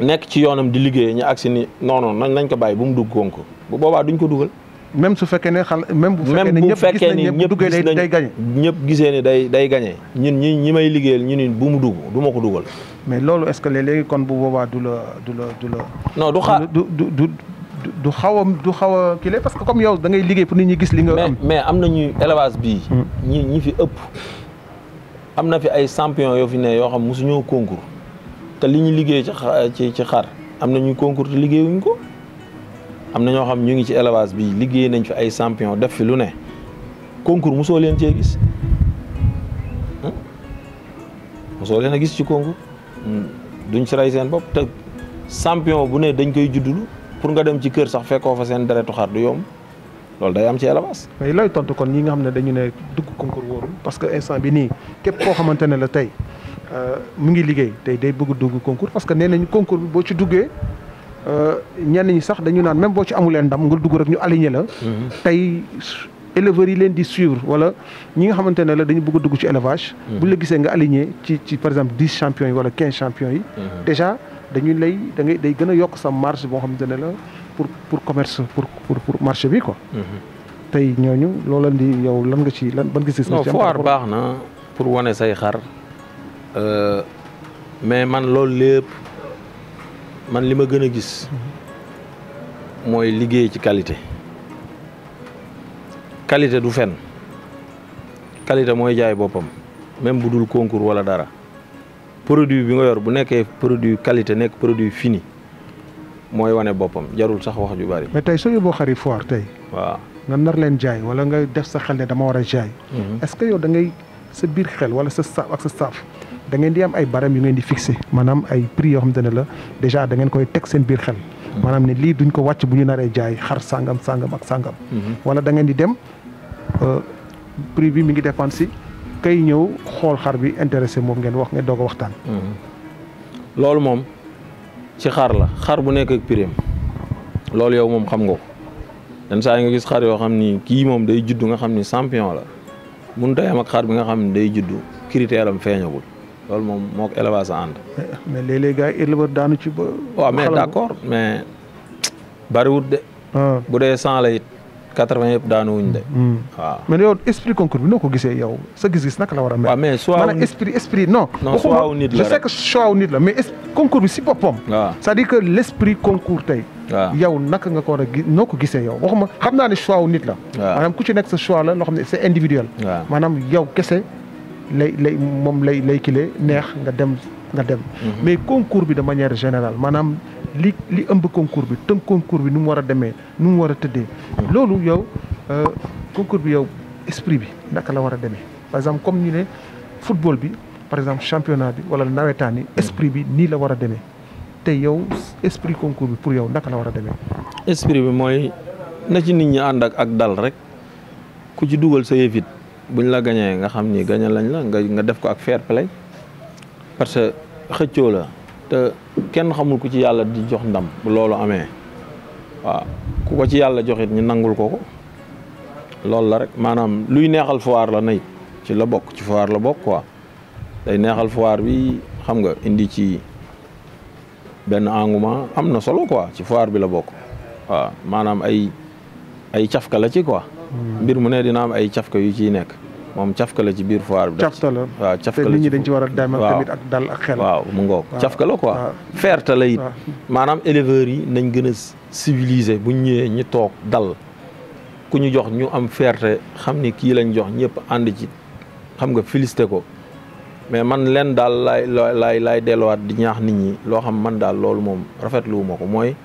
nekk ci yoonam di liggéey ñu agsi ni non nañ ko bàyyi bu mu dugg concours bu boobaa duñ ko dugal. même su fekkee ne même bu fekkee ne ñëpp gis nañ day gagné. ñëpp gisee ni day gagné ñun ñi may liggéeyal ñu ni bu mu dugg du ma ko dugal. mais loolu est-ce que léegi kon bu boobaa du la. non du xaar du xaw a kii parce que comme yow da ngay liggéey pour nit ñi gis li nga am. mais am nañu élevage bii. ñi fi ëpp. am na fi ay champion yoo fi ne yoo xam mosuñoo concours te li ñu liggéey ci xar am na ñuy concours te liggéeyuñ ko. am na ñoo xam ñu ngi ci élevage bi liggéey nañ fi ay champion def fi lu ne concours mosoo leen cee gis mosoo leen a gis ci concours duñ ci rey seen bopp te champion bu ne dañ koy juddulu pour nga dem ci kër sax fekkoo fa seen deretu xar du yomb loolu day am ci élevage. mais looy tontu kon ñi nga xam ne dañu ne dugg concours wóorul parce que instant bi nii képp koo xamante ne la tey mu ngi liggéey tey day bëgg dugg concours parce que nee nañu concours bi boo ci duggee. ñenn ñi sax dañu naan même boo ci amuleen ndam nga dugg rek ñu aligné la. tey éleveurs yi leen di suivre wala ñi nga xamante ne la dañu bëgg a dugg ci élevage. bu la gisee nga aligné ci par exemple 10 champions yi wala 15 champions yi. déjà dañu lay day gën a yokk sa marge boo xamante ne la pour commerce pour marché bi quoi. tey ñooñu loola di yow lan nga ci ban gis-gis. non foire baax na pour wane say xar mais man loolu lépp. man li ma gën a gis mooy liggéey ci qualité du fen qualité mooy jaay boppam même bu dul concours wala dara produit bi nga yor bu nekkee produit qualité nekk produit fini mooy wane boppam jarul sax wax ju bari. mais tey soo yóbboo xari foire tey. waaw nga nar leen jaay wala nga def sa xel ne dama war a jaay. est-ce que yow da ngay sa biir xel wala sa staff ak sa staff da ngeen di am ay barème yu ngeen di fixé maanaam ay prix yoo xamante ne la déjà da ngeen koy teg seen biir xel. maanaam ne lii duñ ko wàcc bu ñu naree jaay xar sangam ak sangam. wala da ngeen di dem prix bi mi ngi dépendre si kay ñëw xool xar bi intéressé moom ngeen wax ngeen doog a waxtaan. loolu moom ci xar la xar bu nekk ak prix loolu yow moom xam nga ko yenn saa yi nga gis xar yoo xam ni kii moom day juddu nga xam ni champion la mun tey am ak xar bi nga xam ni day juddu critère am feeñagul loolu moom moo ko élevage a ànd. mais léeg-léeg gars yi éleveur daanu ci ba. waaw mais d'accord mais bariwut de. bu dee 100 la it 80 yëpp daanuwuñ de. waaw mais yow esprit concours bi noo ko gisee yow sa gis-gis naka la war a mel. waaw mais soit maanaam esprit non. non soit wu nit la je sais que choix wu nit la mais concours bi si boppam. waaw c'est-à-dire que l'esprit concours tey. waaw yow naka nga ko war a gis noo ko gisee yow waxuma xam naa ne choix wu nit la. waaw maanaam ku ci nekk sa choix la loo xam ne c'est individuel. waaw maanaam yow kese moom lay kile neex nga dem. mais concours bi de manière générale maanaam li ëmb concours bi tënk concours bi nu mu war a demee nu mu war a tëddee. loolu yow concours bi yow esprit bi naka la war a demee par exemple comme ñu ne football bi par exemple championnat bi wala nawetaan yi esprit bi nii la war a demee te yow esprit concours bi pour yow naka la war a demee. esprit bi mooy na ci nit ñi ànd ak dal rek ku ci dugal sa yëfit buñ la gañee nga xam ni gañe lañ la nga def ko ak fair play parce que xëccoo la te kenn xamul ku ci yàlla di jox ndam bu loolu amee waaw ku ko ci yàlla joxit ñu nangul ko loolu la rek maanaam luy neexal foire la nay ci la bokk ci foire la bokk quoi day neexal foire bi xam nga indi ci benn engouement am na solo quoi ci foire bi la bokk waaw maanaam ay cafka la ci quoi mbir mu ne dina am ay cafka yu ciy nekk moom cafka la ci biir foire bi. cafka la waaw cafka la te nit ñi dañ ci war a dem tamit ak dal ak xel. waaw mu ngoog cafka la quoi. fierté la it maanaam éleveurs yi nañ gën a civilisé buñ ñëwee ñu toog dal ku ñu jox ñu am fierté xam ni kii lañ jox ñëpp ànd ci xam nga félicité ko mais man leen daal laay delluwaat di ñaax nit ñi loo xam man daal loolu moom rafetlu wu ma ko mooy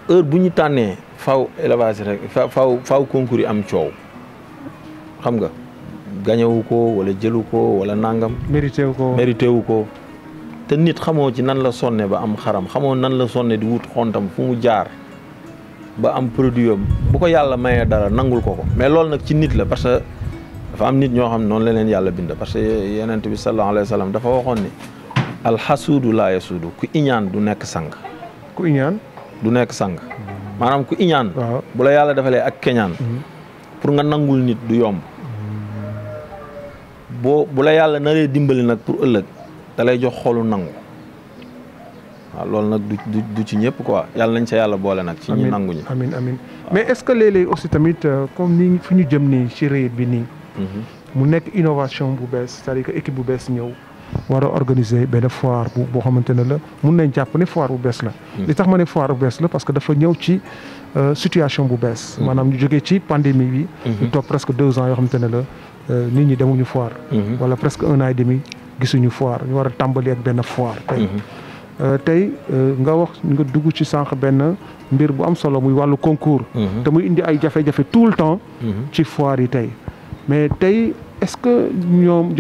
heure bu ñu tànnee faw élevage rek faw concours yi am coow. xam nga gañewu ko wala jëlu ko wala nangam. mérité wu ko te nit xamoo ci nan la sonne ba am xaram xamoo nan la sonne di wut xontam fu mu jaar ba am produit am bu ko yàlla mayee dara nangul ko mais loolu nag ci nit la parce que dafa am nit ñoo xam ne noonu la leen yàlla bind parce que yonent bi sallallahu alayhi wa sallam dafa waxoon ni alxasuudu laa yasuudu ku iñaan du nekk sang. ku iñaan du nekk sang maanaam ku iñaan. bu la yàlla defalee ak keñaan. pour nga nangul nit du yomb. bu la yàlla naree dimbali nag pour ëllëg da lay jox xolu nangu waaw loolu nag du ci ñëpp quoi yàlla nañ sa yàlla boole nag. ci ñi nanguñu amiin amiin mais est-ce que léeg-léeg aussi tamit comme ni fi ñu jëm nii ci réet bi nii. mu nekk innovation bu bees c'est-à-dire que équipe bu bees ñëw war a organiser benn foire boo xamante ne la mun nañ jàpp ne foire bu bees la. li tax ma ne foire bu bees la parce que dafa ñëw ci situation bu bees. maanaam ñu jógee ci pandémie bi. ñu toog presque 2 ans yoo xamante ne la. nit ñi demuñu foire. wala presque 1 an et demi gisuñu foire ñu war a tàmbali ak benn foire. tey nga wax nga dugg ci sànq benn mbir bu am solo muy wàllu concours. te muy indi ay jafe-jafe tout le temps. ci foire yi tey mais tey est-ce que ñoom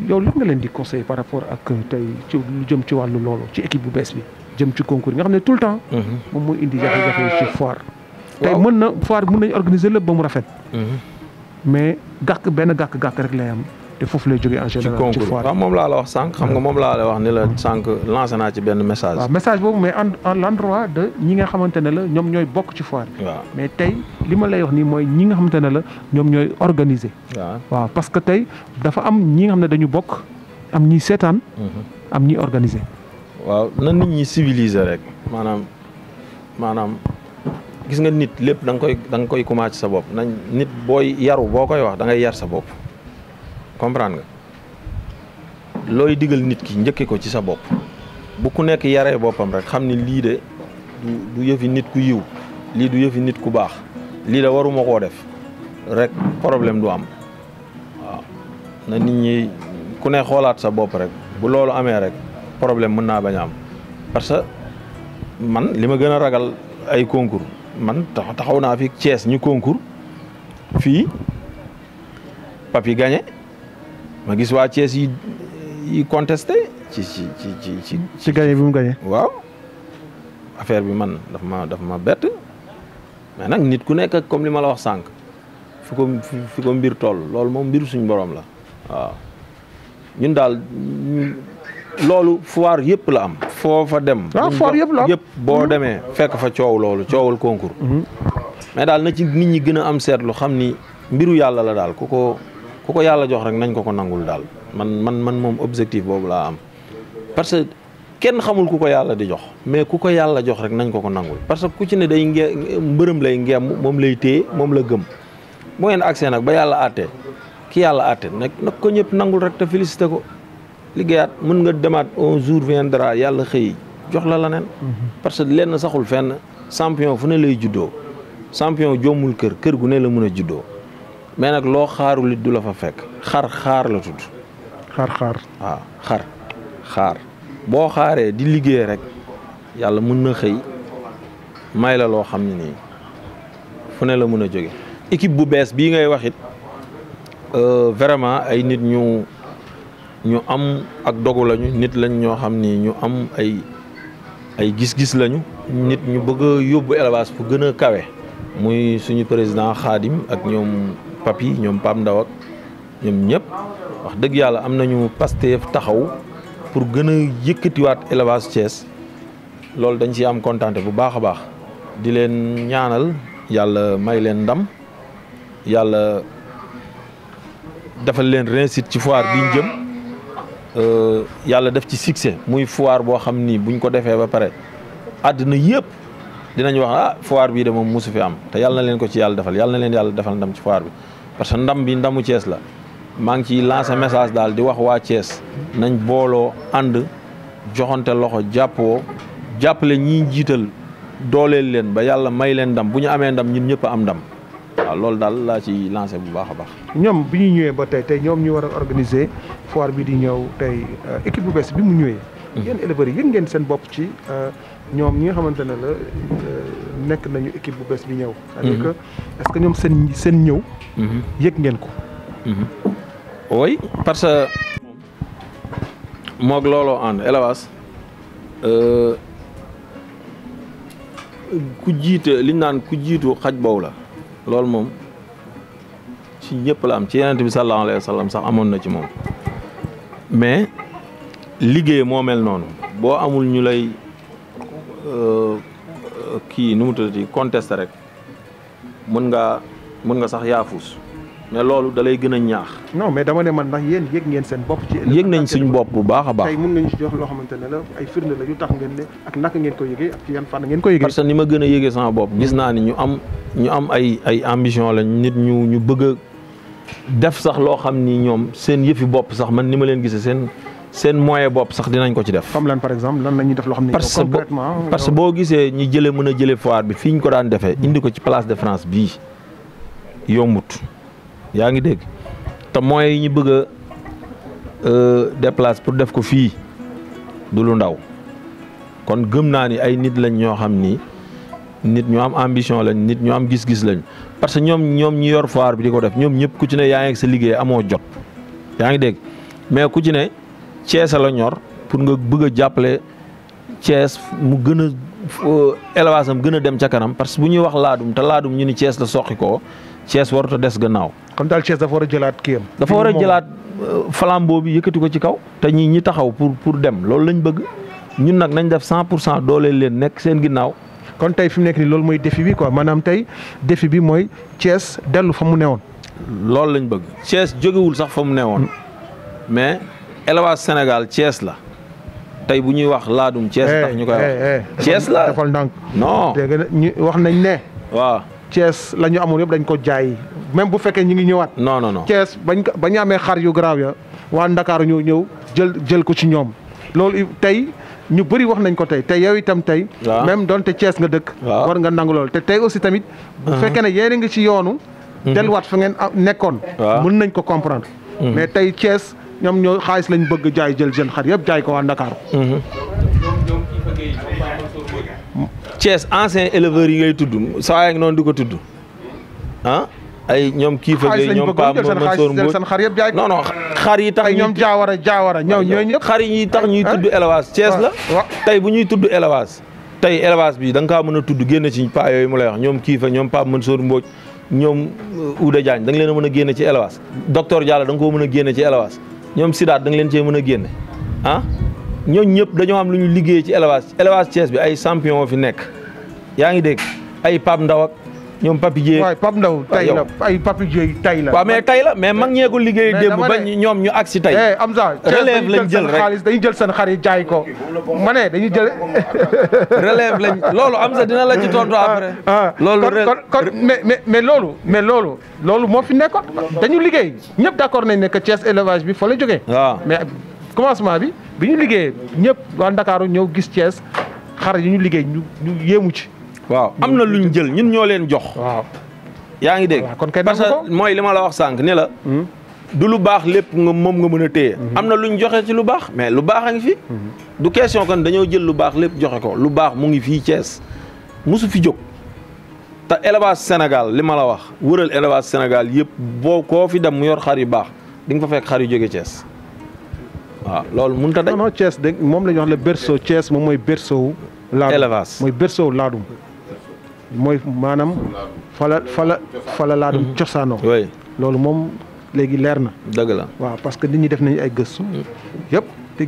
yow lan nga leen di conseiller par rapport ak tey ci lu jëm ci wàllu loolu ci équipe bu bees bi jëm ci concours yi nga xam ne tout le temps. moom mooy indi jafe-jafe ci foire. tey mën na foire bi mën nañu organiser lépp ba mu rafet. mais benn gàkk rek lay am te foofu lay jógee en général. ci foire waaw moom laa la wax sànq xam nga moom laa la wax ni la sànq lancé naa ci benn message. waaw message boobu mais en l'endroit de ñi nga xamante ne la ñoom ñooy bokk ci foire. waaw mais tey li ma lay wax nii mooy ñi nga xamante ne la ñoom ñooy organiser. waaw parce que tey dafa am ñi nga xam ne dañu bokk am ñi seetaan. am ñi organiser. waaw na nit ñi civiliser rek maanaam. gis nga nit lépp da nga koy commencé sa bopp nañ nit booy yaru boo koy wax da ngay yar sa bopp comprendre nga looy digal nit ki njëkke ko ci sa bopp bu ku nekk yaree boppam rek xam ni lii de du yëfi nit ku yiw lii du yëfi nit ku baax lii de waruma koo def rek problème du am waaw na nit ñi ku ne xoolaat sa bopp rek bu loolu amee rek problème mën naa bañ a am parce que man li ma gën a ragal ay concours man taxaw naa fi Thiès ñu concours fii Papi gagné ma gis waa Thiès yi contesté ci gagné bi mu gagné. waaw affaire bi man daf ma bett mais nag nit ku nekk comme li ma la wax sànq fi ko mbir toll loolu moom mbiru suñu borom la waaw ñun daal loolu foire yëpp la am. foofa dem. waaw foire yëpp la am yëpp boo demee fekk fa coow loolu coowal concours. mais daal na ci nit ñi gën a am seetlu xam ni mbiru yàlla la daal ku ko yàlla jox rek nañ ko nangul daal man moom objectif boobu laa am. parce que kenn xamul ku ko yàlla di jox mais ku ko yàlla jox rek nañ ko nangul parce que ku ci ne day mbërëm lay ngeem moom lay téye moom la gëm bu ngeen accès nag ba yàlla àtte ki yàlla àtte nag ko ñëpp nangul rek te félicité ko liggéeyaat mën nga demaat un jour viendra yàlla xëy jox la leneen. parce que lenn saxul fenn champion fu ne lay juddoo champion jommul kër gu ne la mën a juddoo mais nag loo xaarul it du la fa fekk xaar la tudd. xaar waaw xaar boo xaaree di liggéey rek yàlla mën na xëy may la loo xam ne nii fu ne la mën a jóge équipe bu bees bii ngay wax it vraiment ay nit ñu am ak dogu lañu nit lañ ñoo xam ni ñu am ay gis-gis lañu nit ñu bëgg a yóbbu élevage fu gën a kawe muy suñu président Khadim ak ñoom Papi ñoom Pam Ndaw ak ñoom ñëpp wax dëgg yàlla am nañu Pastef taxaw pour gën a yëkkatiwaat élevage Thiès loolu dañ ci am kontaante bu baax a baax di leen ñaanal yàlla may leen ndam yàlla defal leen réussite ci foire bi ñu jëm yàlla def ci succès muy foire boo xam ni buñ ko defee ba pare àddina yëpp dinañ wax foire bii de moom mosu fi am te yàlla na leen ko ci yàlla defal yàlla na leen yàlla defal ndam ci foire bi parce que ndam bi ndamu Thiès la maa ngi ciy lancer message daal di wax waa Thiès nañ booloo ànd joxante loxo jàppale ñi jiital dooleel leen ba yàlla may leen ndam bu ñu amee ndam ñun ñëpp a am ndam waaw loolu daal laa ci lancer bu baax a baax. ñoom bi ñu ñëwee ba tey ñoom ñu war a organiser foire bi di ñëw tey équipe bu bees bi mu ñëwee. yéen éleveurs yi yëg ngeen seen bopp ci ñoom ñi nga xamante ne la nekk nañu équipe bu bees bi ñëw. c'est-à-dire que est-ce que ñoom seen ñëw. yëg ngeen ko. oui parce que moog looloo ànd élevage ku jiitu xaj boobu la loolu moom ci ñëpp la am ci Yonent bi sallallahu alayhi wa sallam sax amoon na ci moom mais liggéey moo mel noonu boo amul ñu lay kii nu mu tuddati contesté rek mën nga sax yaafuus mais loolu da lay gën a ñaax. non mais dama ne man ndax yéen yëg ngeen seen bopp. ci yëg nañ suñ bopp bu baax a baax. tey mën nga ñu si jox loo xamante ne la ay firnde la yu tax ngeen ne ak naka ngeen ko yëgee ak ci yan fànn ngeen ko yëgee. parce que ni ma gën a yëgee sama bopp gis naa ni ñu am ay ambition lañ nit ñu bëgg a def sax loo xam ni ñoom seen yëfi bopp sax man ni ma leen gisee seen moyen bopp sax dinañ ko ci def. comme lan par exemple lan la ñuy def loo xam ne concrètement. parce que boo gisee ñi mën a jëlee foire bi fii ñu ko daan defee indi ko ci place de France bii yombut yaa ngi dégg te moyens yi ñu bëgg a déplacer pour def ko fii du lu ndaw kon gëm naa ni ay nit lañ ñoo xam ni nit ñu am ambition lañ nit ñu am gis-gis lañ parce que ñoom ñu yor foire bi di ko def ñoom ñëpp ku ci ne yaa ngi sa liggéey amoo jot yaa ngi dégg mais ku ci ne Thiès la ñor pour nga bëgg a jàppale Thiès mu gën a élevage am gën a dem ca kanam parce que bu ñuy wax laadum te laadum ñu ni Thiès la soqi ko Thiès warut a des gannaaw. kon daal Thiès dafa war a jëlaat kii am. dafa war a jëlaat flambeau bi yëkkati ko ci kaw. te ñi taxaw pour dem loolu lañ bëgg ñun nag nañ def 100% dooleel leen nekk seen ginnaaw. kon tey fi mu nekk nii loolu mooy défi bi quoi maanaam tey défi bi mooy Thiès dellu fa mu newoon. loolu lañ bëgg Thiès jógewul sax fa mu newoon mais élevage Sénégal Thiès la tey bu ñuy wax laadum Thiès tax ñu koy wax. Thiès la defal ndànk. non ñu wax nañ ne. waaw. Thiès la ñu amoon yëpp dañ ko jaay même bu fekkee ñu ngi ñëwaat. non. Thiès bañ amee xar yu garaaw ya waa Ndakaaru ñëw jël ko ci ñoom loolu tey ñu bëri wax nañ ko tey yow itam tey. même donte Thiès nga dëkk. war nga nangu loolu te tey aussi tamit. bu fekkee ne yéen a ngi ci yoonu. delluwaat fa ngeen nekkoon. mën nañ ko comprendre. mais tey Thiès ñoom ñoo xaalis lañ bëgg jaay jël seen xar yëpp jaay ko waa Ndakaaru. Thiès ancien éleveurs yi ngay tudd saa yaa ngi noonu di ko tudd ay ñoom Kiifa Gueye ñoom Pape Mansour Mbodj seen xar yëpp jaay ko. non non xar yi tax ay ñoom jaawara ñooñu ñëpp. xar yi tax ñuy tudd élevage Thiès la. tey bu ñuy tudd élevage. tey élevage bi da nga kaa mën a tudd génn ci paa yooyu mu lay wax ñoom Kiifa ñoom Pape Mansour Mbodj ñoom Ouda Diagne da nga leen a mën a génne ci élevage. docteur Diallo da nga koo mën a génne ci élevage ñoom Sidaat da nga leen cee mën a génne ah ñooñu ñëpp dañoo am lu ñu liggéey ci élevage Thiès bi ay champion fi nekk yaa ngi dégg ay Pape Ndaw ak ñoom Papi Dieye. waaw Pape Ndaw tay la ay Papi Dieye tay la. waaw mais tay la mais mag ñee ko liggéey démb ba ñoom ñu agg si tey. Amza relève lañ jël rek dañuy jël seen xar yi jaay ko. ma ne dañuy jël. relève lañ loolu Amza dina la ci tontu après. loolu kon mais loolu moo fi nekkoon dañu liggéey ñëpp d'accord nañ ne que Thiès élevage bi fa la jógee. waaw mais commencement bi ñu liggéeyee ñëpp waa Ndakaaru ñëw gis Thiès xar yi ñu liggéey ñu yéemu ci. waaw am na luñ jël ñun ñoo leen jox. waaw yaa ngi dégg. kon kay parce que mooy li ma la wax sànq ne la. du lu baax lépp moom nga mën a téye. am na luñ joxe ci lu baax mais lu baax a ngi fi. du question kon dañoo jël lu baax lépp joxe ko lu baax mu ngi fii Thiès mosu fi jóg. te élevage Sénégal li ma la wax wëral élevage Sénégal yëpp boo koo fi dem mu yor xar yu baax di nga fa fekk xar yu jóge Thiès waaw loolu mënut a dañ. non Thiès de moom la ñu wax le berceau Thiès moom mooy berceau. élevage mooy berceau laadum mooy maanaam fa la laadum cosaanoo. oui loolu moom léegi leer na. dëgg la waaw parce que nit ñi def nañu ay gëstu. yëpp te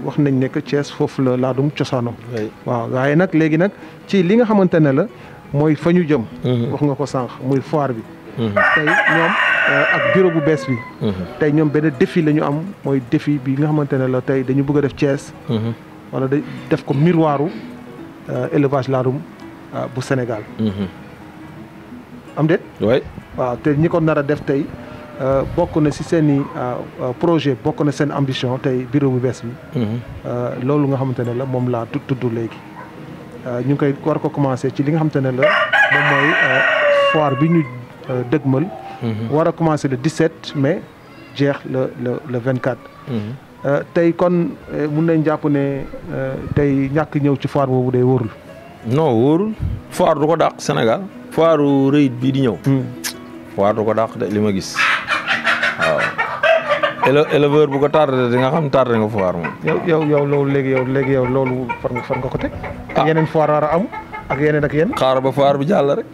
wax nañ ne que Thiès foofu la laadum cosaanoo. waaw waaye nag léegi nag ci li nga xamante ne la mooy fa ñu jëm. wax nga ko sànq muy foire bi. tey ñoom ak bureau bu bees bi. tey ñoom benn défi la ñu am mooy défi bi nga xamante ne la tey dañu bëgg a def Thiès. wala def ko miroiru élevage laadum bu Sénégal. am déet. oui waaw te ñi ko nar a def tey bokk na ci seen i projet bokk na seen ambition tey bureau bu bees bi. loolu nga xamante ne la moom laa tudd léegi. ñu ngi koy war ko commencé ci li nga xamante ne la moom mooy foire bi ñu dëgmal. war a commencé le 17 mai jeex le 24. tey kon mun nañ jàpp ne tey ñàkk ñëw ci foire boobu day wóorul. non wóorul foire du ko dàq Sénégal. foire rëyit bii di ñëw. foire du ko dàq de li ma gis waaw. éleveur bu ko tardé di nga xam tardé nga foire moom. yow loolu léegi yow loolu far nga ko teg. ak yeneen foire war a am ak yeneen ak yeneen. xaar ba foire bi jàll rek.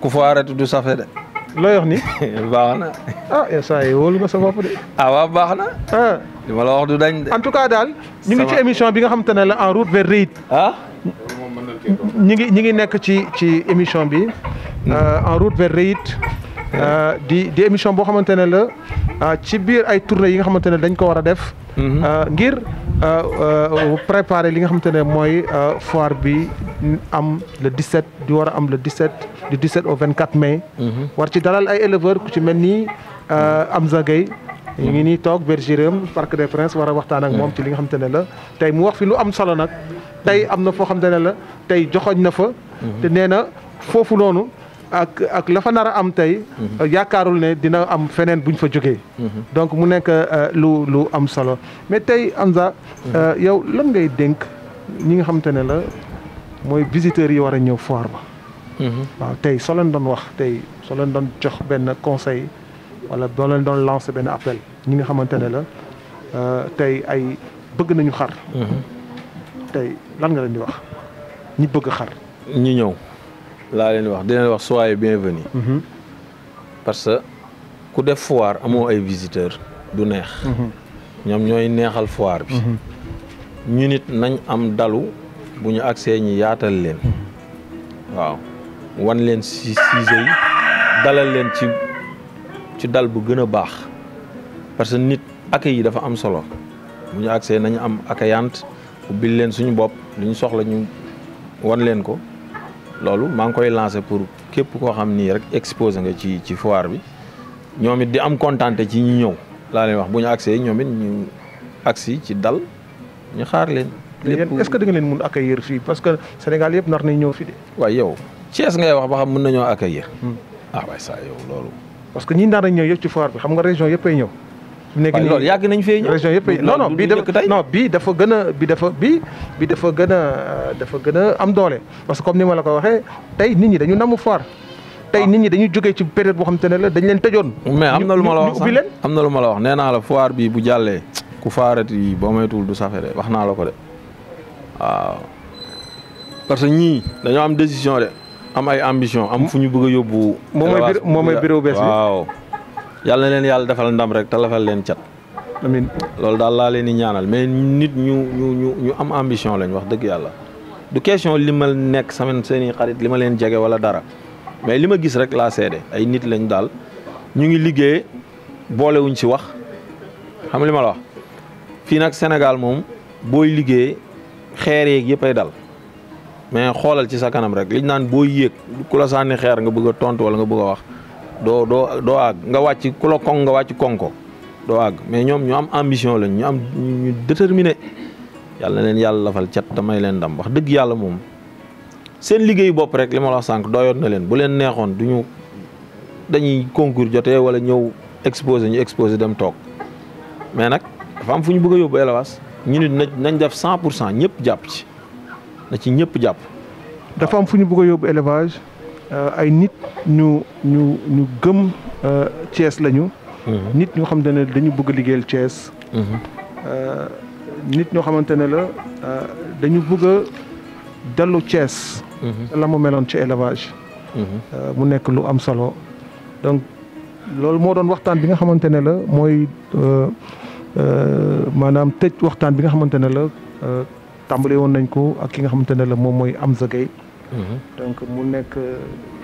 ku foire du safe de. looy wax ni baax na. saa yi wóolu nga sa bopp de. waaw baax na. li ma la wax du dañ de. en tout cas daal ñu ngi ci émission bi nga xamante ne la en route vers Réit. ñi ngi nekk ci émission bi. en route vers Réit. di émission boo xamante ne la ci biir ay tournées yi nga xamante ne dañ ko war a def. ngir préparer li nga xamante ne mooy foire bi am le 17 di war a am le 17 du 17 au 24 mai. war ci dalal ay éleveurs ku ci mel ni Amza Gueye. ñu ngi nii toog bergerie Parc des Princes war a waxtaan ak moom ci li nga xamante ne la tey mu wax fi lu am solo nag tey am na foo xamante ne la tey joxoñ na fa. te nee na foofu noonu ak la fa nar a am tey. yaakaarul ne dina am feneen buñ fa jógee. donc mu nekk lu am solo mais tey Amza. yow lan ngay dénk ñi nga xamante ne la mooy visiteurs yi war a ñëw foire ba. waaw tey soo leen doon wax tey soo leen doon jox benn conseil. wala doo leen doon lancer benn appel ñi nga xamante ne la tey ay bëgg nañu xar. tey lan nga leen di wax ñi bëgg xar. ñi ñëw laa leen wax di leen wax soyez bienvenus. parce que ku def foire amoo ay visiteurs du neex. ñoom ñooy neexal foire bi. ñu nit nañ am dalu bu ñu agsee ñi yaatal leen. waaw wan leen si yi dalal leen ci dal bu gën a baax parce que nit accueil yi dafa am solo bu ñu agsee nañu am accueillante ubbil leen suñu bopp lu ñu soxla ñu wan leen ko loolu maa ngi koy lancé pour képp koo xam nii rek exposé nga ci foire bi ñoom it di am kontaante ci ñi ñëw laa leen wax bu ñu agsee ñoom it ñu agsi ci dal ñu xaar leen. est-ce que da nga leen mun accueillir fii parce que Sénégal yëpp nar nañ ñëw fii de. waaye yow Thiès ngay wax ba xam mën nañoo accueillir. waaye saa yow loolu. parce que ñi nar nañ ñëw yëpp ci foire bi xam nga région yëpp ay ñëw. nekk nii loolu yàgg nañ fee ñëw région yëpp non bii dafa gën a am doole parce que comme ni ma la ko waxee tey nit ñi dañu namm foire tey nit ñi dañuy jógee ci période boo xam te ne la dañ leen tëjoon. mais am na lu ma la wax ubbi sax am na lu ma la wax nee naa la foire bi bu jàllee ku faarati boo moytuwul du safe de wax naa la ko de waaw parce que ñii dañoo am décision de am ay ambition am fu ñu bëgg a yóbbu. moom mooy bureau bees bi waaw yàlla na leen yàlla defal ndam rek te lafal leen cat. amiin loolu daal laa leen di ñaanal mais nit ñu am ambition lañ wax dëgg yàlla du question li ma nekk sama seen i xarit li ma leen jege wala dara mais li ma gis rek laa seede ay nit lañ daal ñu ngi liggéey boolewuñ ci wax xam li ma la wax fii nag Sénégal moom booy liggéey xeer yeeg yëpp ay dal mais xoolal ci sa kanam rek liñ naan booy yéeg ku la sànni xeer nga bëgg a tontu wala nga bëgg a wax doo àgg nga wàcc ku la koŋ nga wàcc koŋ ko doo àgg mais ñoom ñu am ambition lañ ñu am ñu déterminé yàlla na leen yàlla lafal cat damay leen ndam wax dëgg yàlla moom seen liggéeyu bopp rek li ma la wax sànq doyoon na leen bu leen neexoon dañuy concours jotee wala ñëw exposé ñu exposé dem toog mais nag dafa am fu ñu bëgg a yóbbu élevage ñu nit nañ def 100% ñëpp jàpp ci na ci ñëpp jàpp. dafa am fu ñu bëgg a yóbbu élevage ay nit ñu gëm Thiès lañu. nit ñoo xamante ne dañu bëgg a liggéeyal Thiès. nit ñoo xamante ne la dañu bëgg a dellu Thiès. la mu meloon ci élevage. mu nekk lu am solo donc loolu moo doon waxtaan bi nga xamante ne la mooy maanaam tëj waxtaan bi nga xamante ne la tàmbale woon nañ ko ak ki nga xamante ne la moom mooy Amza Gueye. donc mu nekk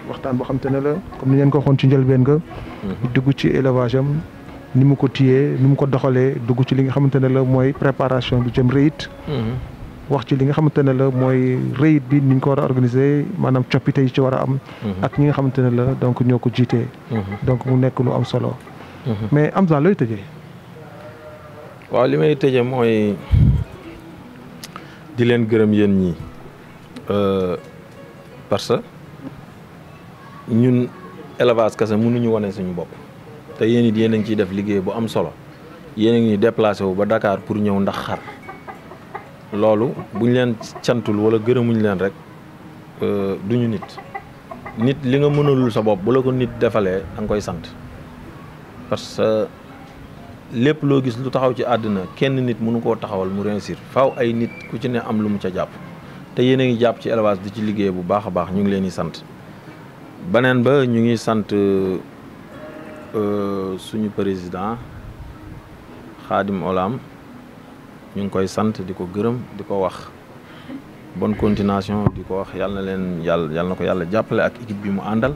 waxtaan boo xamante ne la comme ni ngeen ko waxoon ci njëlbeen nga. dugg ci élevage am ni mu ko téyee ni mu ko doxalee dugg ci li nga xamante ne la mooy préparation bi jëm rëyit. wax ci li nga xamante ne la mooy rëyit bi ni ñu ko war a organiser maanaam coppite yi ci war a am. ak ñi nga xamante ne la donc ñoo ko jiitee. donc mu nekk lu am solo. mais Amza looy tëjee. waaw li may tëjee mooy di leen gërëm yéen ñii parce que ñun élevage kese mënuñu wane suñu bopp te yéen it yéen a ngi ciy def liggéey bu am solo yéen a ngi déplacé wu ba Dakar pour ñëw ndax xar loolu buñ leen cantul wala gërëmuñ leen rek duñu nit li nga mënalul sa bopp bu la ko nit defalee da nga koy sant parce que lépp loo gis lu taxaw ci àddina kenn nit mënu koo taxawal mu réussir faaw ay nit ku ci ne am lu mu ca jàpp te yéen a ngi jàpp ci élevage di ci liggéey bu baax a baax ñu ngi leen di sant beneen ba ñu ngi sant suñu président Khadim Olam ñu ngi koy sant di ko gërëm di ko wax bonne continuation di ko wax yàlla na leen yàlla na ko yàlla jàppale ak équipe bi mu àndal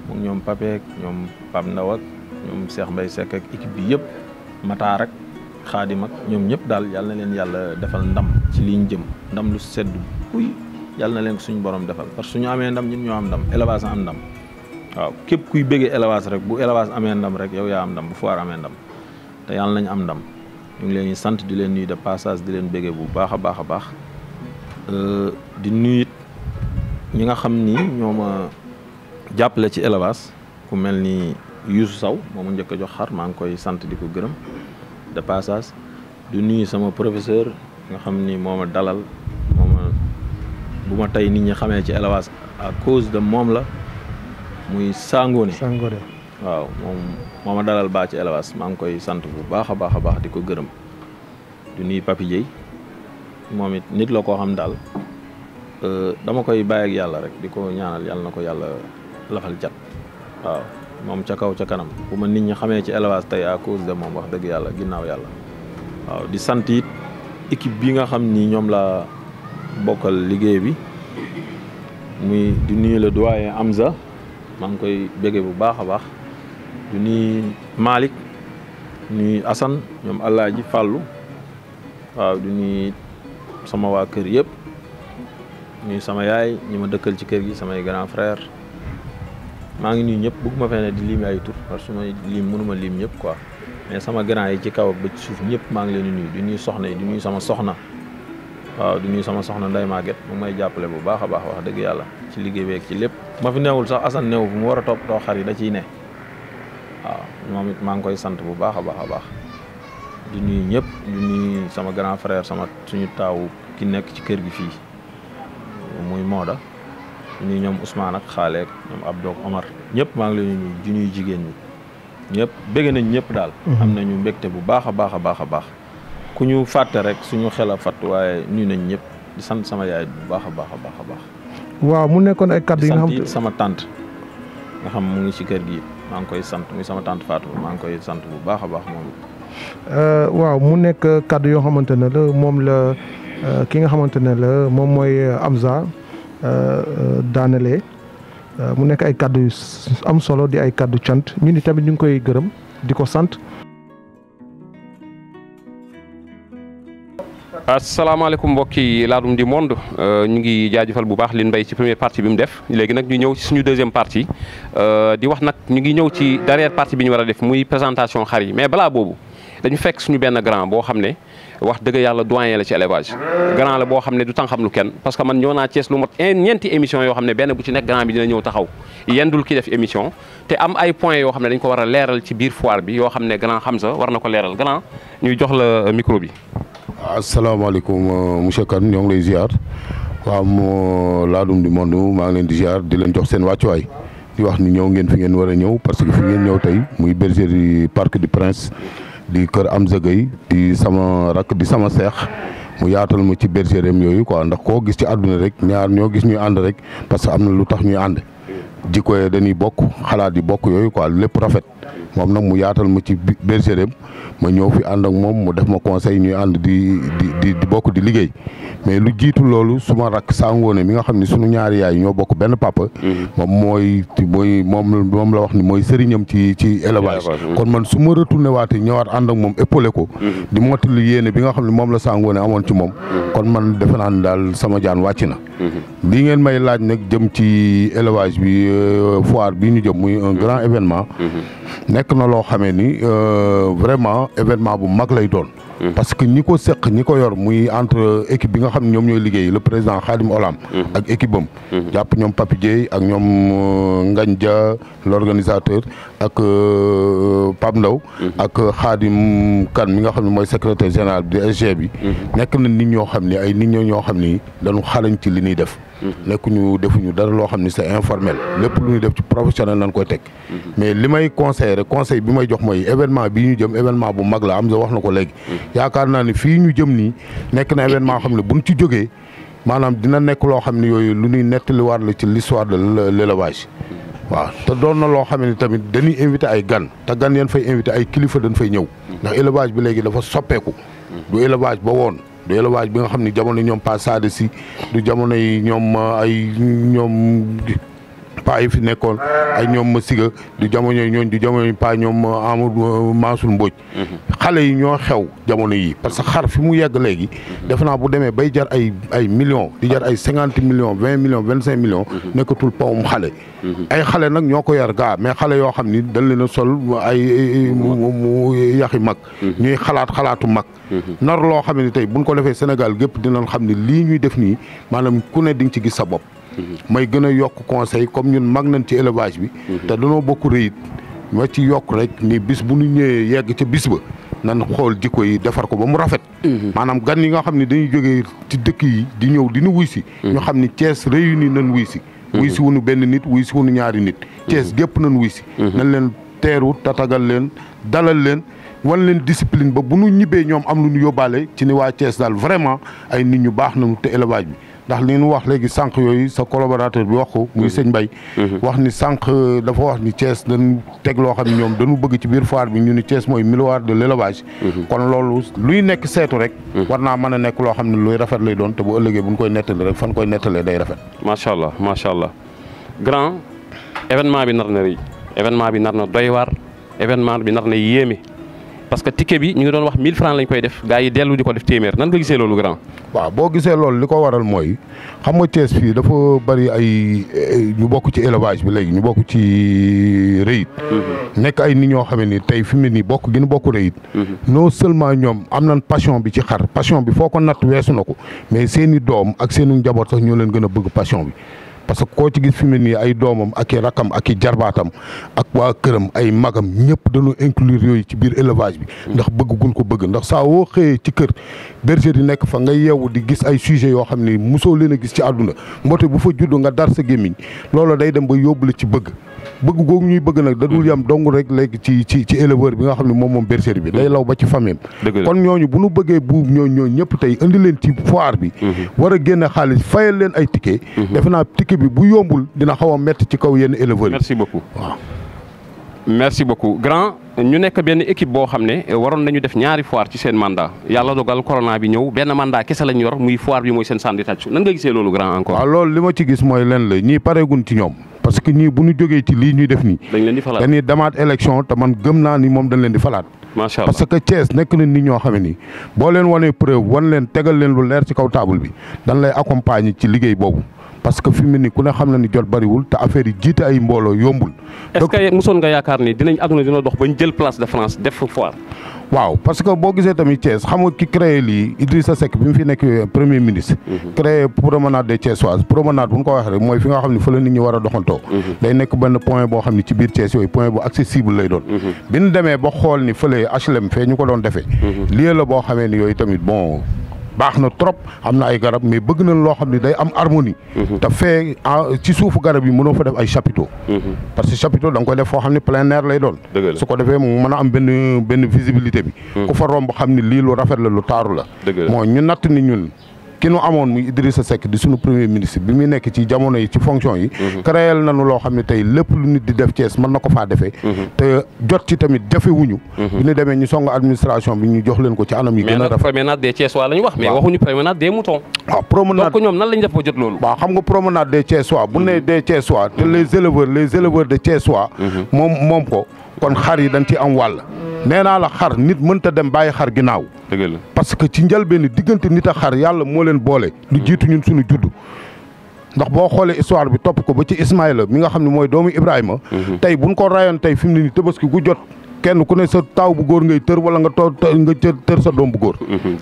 moom ñoom Pape ak ñoom Pape Ndaw ak ñoom Cheikh Mbaye Seck ak équipe bi yëpp Matar ak Khadim ak ñoom ñëpp daal yàlla na leen yàlla defal ndam ci liñ jëm ndam lu sedd buy yàlla na leen ko suñu borom defal parce que suñu amee ndam ñun ñoo am ndam élevage am ndam waaw képp kuy bëggee élevage rek bu élevage amee ndam rek yow yaa am ndam bu foire amee ndam te yàlla nañ am ndam ñu ngi leen di sant di leen nuyu de passage di leen bëggee bu baax a baax a baax di nuyu ñi nga xam ni ñoo ma jàppale ci élevage ku mel ni Youssou Sow moomu njëkk a jox xar maa ngi koy sant di ko gërëm de passage di nuyu sama professeur nga xam ni moo ma dalal bu ma tey nit ñi xamee ci élevage à cause de moom la muy Sangone waaw moom moo ma dalal baa ci élevage maa ngi koy sant bu baax a baax a baax di ko gërëm di nuyu Papi Dieye moom it nit la koo xam daal dama koy bàyyi ak yàlla rek di ko ñaanal yàlla na ko yàlla lafal cat waaw moom ca kaw ca kanam bu ma nit ñi xamee ci élevage tey à cause de moom wax dëgg yàlla ginnaaw yàlla waaw di sant it équipe bi nga xam ni ñoom la bokkal liggéey bi muy di nuyu le doyen Amza maa ngi koy béggee bu baax a baax di nuyu Malick nuyu Assane ñoom Alaaji Fàllu waaw di nuyu sama waa kër yëpp nuyu sama yaay ñi ma dëkkal ci kër gi samay grand frère maa ngi nuyu ñëpp bëgguma fee ne di lim ay tur parce que su ma lim mënuma lim ñëpp quoi mais sama grand yi ci kaw ak ba ci suuf ñëpp maa ngi leen di nuyu di nuyu soxna yi di nuyu sama soxna waaw di nuyu sama soxna Ndeye Maguette mu may jàppale bu baax a baax wax dëgg yàlla ci liggéey beeg ci lépp ma fi newul sax Assane neew fu mu war a toppatoo xar yi da ciy ne waaw moom it maa ngi koy sant bu baax a baax a baax di nuyu ñëpp di nuyu sama grand frère sama suñu taaw ki nekk ci kër gi fii muy Mooda ni ñoom Ousmane ak Xaale ak ñoom Abdou Omar ñëpp maa ngi leen di ñuy jigéen ñi ñëpp bëgg nañ ñëpp daal. am nañu mbégte bu baax a baax a baax a baax ku ñu fàtte rek suñu xel a fàtt waaye nuyu nañ ñëpp di sant sama yaay bu baax a baax a baax a baax. waaw mu nekkoon ay kaddu yi nga xam sant sama tante nga xam mu ngi ci kër gi maa ngi koy sant muy sama tante Fatou maa ngi koy sant bu baax a baax moom. waaw mu nekk kaddu yoo xamante ne la moom la ki nga xamante ne la moom mooy Amza daanale mu nekk ay kaddu yu am solo di ay kaddu cant ñun ni tamit ñu ngi koy gërëm di ko sant. asalaamaaleykum mbokki Ladoum du monde ñu ngi jaajëfal bu baax Lin Mbaye ci première partie bi mu def léegi nag ñu ñëw ci suñu deuxième partie di wax nag ñu ngi ñëw ci dernière partie bi ñu war a def muy présentation xar yi mais balaa boobu dañu fekk suñu benn grand boo xam ne wax dëgg yàlla doyen la ci élevage grand la boo xam ne du tax xam lu kenn parce que man ñëw naa Thiès lu mot ñeenti émission yoo xam ne benn bu ci nekk grand bi dina ñëw taxaw yendul ki def émission te am ay points yoo xam ne dañ ko war a leeral ci biir foire bi yoo xam ne grand Hamza war na ko leeral grand ñuy jox la micro bi. asalaamaaleykum monsieur Kane ñoo ngi lay ziar waaw Ladoum du monde maa ngi leen di ziar di leen jox seen wàccuwaay di wax ni ñëw ngeen fi ngeen war a ñëw parce que fi ngeen ñëw tey muy bergerie Parc du Prince di kër Amza Gueye di sama rakk di sama seex mu yaatal ma ci bergerie am yooyu quoi ndax koo gis ci àdduna rek ñaar ñoo gis ñuy ànd rek parce que am na lu tax ñuy ànd jikko yi dañuy bokk xalaat yi bokk yooyu quoi lépp rafet moom nag mu yaatal ma ci bergerie am ma ñëw fi ànd ak moom mu def ma conseil ñuy ànd di bokk di liggéey mais lu jiitu loolu suma rakk Sangoone mi nga xam ne sunu ñaari yaay ñoo bokk benn papa. moom la wax ni mooy sëriñam ci élevage. kon man su ma retourné waatee ñëwaat ànd ak moom épaulé ko. di mottali yéene bi nga xam ne moom la Sangoone amoon ci moom. kon man defe naa ne daal sama jaan wàcc na. li ngeen may laaj nag jëm ci élevage bi foire bi ñu jëm muy un grand événement. nekk na loo xamee ni vraiment événement bu mag lay doon. parce que ñi ko seq ñi ko yor muy entre équipe bi nga xam ne ñoom ñooy liggéey le président Khadim Olam ak équipe am jàpp ñoom Papi Dieye ak ñoom Ngagne Dia l'organisateur ak Pape Ndaw ak Khadim Kane mi nga xam ne mooy secrétaire général bi di SG bi nekk na nit ñoo xam ne ay nit ñoo xam ni dañu xarañ ci li ñuy def nekkuñu defuñu dara loo xam ni c'est informel lépp lu ñuy def ci professionnel nañ koy teg mais li may conseil bi may jox mooy événement bii ñu jëm événement bu mag la am sa wax na ko léegi yaakaar naa ne fii ñu jëm nii nekk na événement xam ne buñ ci jógee maanaam dina nekk loo xam ne yooyu lu ñuy nettaliwaat la ci l'histoire de l'élevage waaw te doon na loo xam ne tamit dañuy invité ay gan te gan yeen fay invité ay kilifa dañ fay ñëw ndax élevage bi léegi dafa soppeeku du élevage ba woon du élevage bi nga xam ne jamono ñoom Pa Sada Si du jamono yi ñoom paa yi fi nekkoon ay ñoom ma siga du jamono ñooñ du jamono paa ñoom Amadou Mansour Mbodj xale yi ñoo xew jamono yi parce que xar fi mu yegg léegi defe naa bu demee bay jar ay millions di jar ay 50 millions 20 millions 25 millions nekkatul pawum xale ay xale nag ñoo ko yar gaa mais xale yoo xam ni dañ leen a sol ay mu yaxi mag ñuy xalaatu mag nar loo xam ne tey buñ ko defee Sénégal gépp dinañ xam ne lii ñuy def nii maanaam ku ne di nga ci gis sa bopp may gën a yokk conseil comme ñun mag nañ ci élevage bi te danoo bokk rëyit ma ci yokk rek ni bis bu ñu ñëwee yegg ca bis ba nan xool jikko yi defar ko ba mu rafet maanaam gan yi nga xam ne dañuy jógee ci dëkk yi di ñëw di ñu wuy si ñu xam ni Thiès réuni nañ wuy si wuy si wuñu benn nit wuy si wuñu ñaari nit Thiès gépp nañ wuy si nañ leen teeru tatagal leen dalal leen wan leen discipline ba bu ñu ñibbee ñoom am lu ñu yóbbaale ci ni waa Thiès daal vraiment ay nit ñu baax nañu te élevage bi ndax li ñu wax léegi sànq yooyu sa collaborateur bi wax ko muy sëñ Mbaye wax ni sànq dafa wax ni Thiès dañu teg loo xam ne ñoom dañu bëgg ci biir foire bi ñu ni Thiès mooy miroir de l'élevage kon loolu luy nekk seetu rek war naa mën a nekk loo xam ne luy rafet lay doon te bu ëllëgee bu ñu koy nettali rek fan koy nettalee day rafet macha allah grand événement bi nar na rëy événement bi nar na doy waar événement bi nar na yéeme parce que ticket bi ñu ngi doon wax 1000 francs lañ koy def gars yi dellu di ko def téeméer nan nga gisee loolu grand. waaw boo gisee loolu li ko waral mooy xam nga Thiès fii dafa bari ay ñu bokk ci élevage bi léegi ñu bokk ci rëyit nekk ay nit ñoo xam ne ni tey fi mu ne nii bokk gi ñu bokk rëyit non seulement ñoom am nañ passion bi ci xar passion bi foo ko natt weesu na ko mais seen i doom ak seen i njaboot sax ñoo leen gën a bëgg passion bi parce que koo ci gis fi mu ne nii ay doomam ak i rakam ak i jarbaatam ak waa këram ay magam ñëpp dañoo inclure yooyu ci biir élevage bi ndax bëgg gun ko bëgg ndax saa woo xëyee ci kër berger yi nekk fa nga yeewu di gis ay sujets yoo xam ne mosoo leen a gis ci àdduna mboote bu fa judd nga dar sa gémmiñ loolu day dem ba yóbbu la ci bëgg googu ñuy bëgg nag da dul yam dong rek léegi ci éleveur bi nga xam ne moom bergerie bi day law ba ci famille kon ñooñu bu ñu bëggee buub ñooñu ñëpp tey indi leen ci foire bi war a génne xaalis fayal leen ay ticket defe naa ticket bi bu yombul dina xaw a métti ci kaw yenn éleveurs yi. merci beaucoup waaw merci beaucoup grand ñu nekk benn équipe boo xam ne waroon nañu def ñaari foire ci seen mandat yàlla dogal corona bi ñëw benn mandat kese lañ yor muy foire bi mooy seen sànni tàccu nan nga gisee loolu grand encore. waaw loolu li ma ci gis mooy leen la ñii pareegun ci ñoom parce que ñii bu ñu jógee ci lii ñuy def nii. dañ leen di falaat dañuy demaat élection te man gëm naa ni moom dañ leen di falaat. macha allah parce que Thiès nekk na nit ñoo xam ne nii boo leen wanee preuve wan leen tegal leen lu leer ci kaw table bi dañ lay accompagner ci liggéey boobu. parce que fi mu ne nii ku ne xam na ni jot bariwul te affaire yi jiite ay mbooloo yombul. est-ce que mosoon nga yaakaar ni àdduna dina dox bañ jël place de France def foire. waaw parce que boo gisee tamit Thiès xam nga ki créé lii Idrissa Seck bi mu fi nekk premier ministre. créé promenade des Thiessoises promenade bu ñu ko waxee rek mooy fi nga xam ne fa la nit ñi war a doxantoo. day nekk benn point boo xam ne ci biir Thiès yooyu point bu accessible lay doon. bi ñu demee ba xool ni fële HLM fee ñu ko doon defee. lieu la boo xamee ni yooyu tamit bon. baax na trop am na ay garab mais bëgg nañ loo xam ne day am harmonie. te fee ci suufu garab yi mënoo fa def ay chapiteaux. parce que chapiteau da nga koy def foo xam ne plein air lay doon. su ko defee mu mën a am benn visibilité bi. ku fa romb xam ne lii lu rafet la lu taaru la. moo ñu natt ni ñun ki nu amoon muy Idrissa Seck di sunu premier ministre bi muy nekk ci jamono yi ci fonction yi. créé nañu loo xam ne tey lépp lu nit di def Thiès mën na ko faa defee. te jot ci tamit jafewuñu. bi ñu demee ñu song administration bi ñu jox leen ko ci anam yi. gën a rafet promenade des Thiessois la ñu wax. mais waxuñu promenade des moutons. waaw promenade donc ñoom nan lañ def ba jot loolu. waaw xam nga promenade des Thiessois bu ne des Thiessois te les éleveurs de Thiessois. moom ko kon xar yi dañ ci am wàll. nee naa la xar nit mënta dem bàyyi xar ginnaaw. dëgg la parce que ci njëlbéen diggante nit ak xar yàlla moo leen boole. lu jiitu ñun suñu juddu. ndax boo xoolee histoire bi topp ko ba ci Ismaïla mi nga xam ne mooy doomu Ibrahima. tey buñ ko rayoon tey fi mu ne nii tabaski gu jot. kenn ku ne sa taaw bu góor ngay tër wala nga tër sa doom bu góor.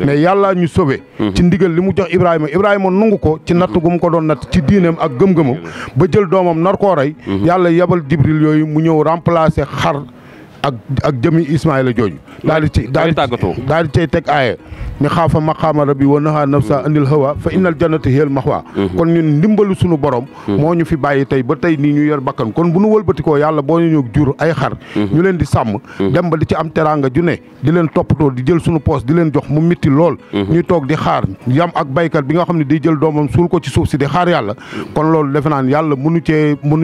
mais yàlla ñu sauvé. ci ndigal li mu jox Ibrahima nungu ko ci natt gu mu ko doon natt ci diineem ak gëm-gëmam. ba jël doomam nar koo rey. yàlla yebal Jibril yooyu mu ñëw remplacer xar. ak jëmi Ismaïla jooju. daal di cay teg aaya mi xaafa maqaama rabbi wa nahaa nafsa anil hawa fa innal jannata hiyal maxwa kon ñun ndimbalu sunu borom. moo ñu fi bàyyi tey ba tey nii ñu yor bakkan kon bu nu wëlbatikoo yàlla boo ñu ñëw jur ay xar. ñu leen di sàmm. dem ba di ci am teraanga ju ne di leen toppatoo di jël sunu poos di leen jox mu mitti lool. ñuy toog di xaar yam ak baykat bi nga xam ne day jël doomam suul ko ci suuf si di xaar yàlla. kon loolu defe naan yàlla mënu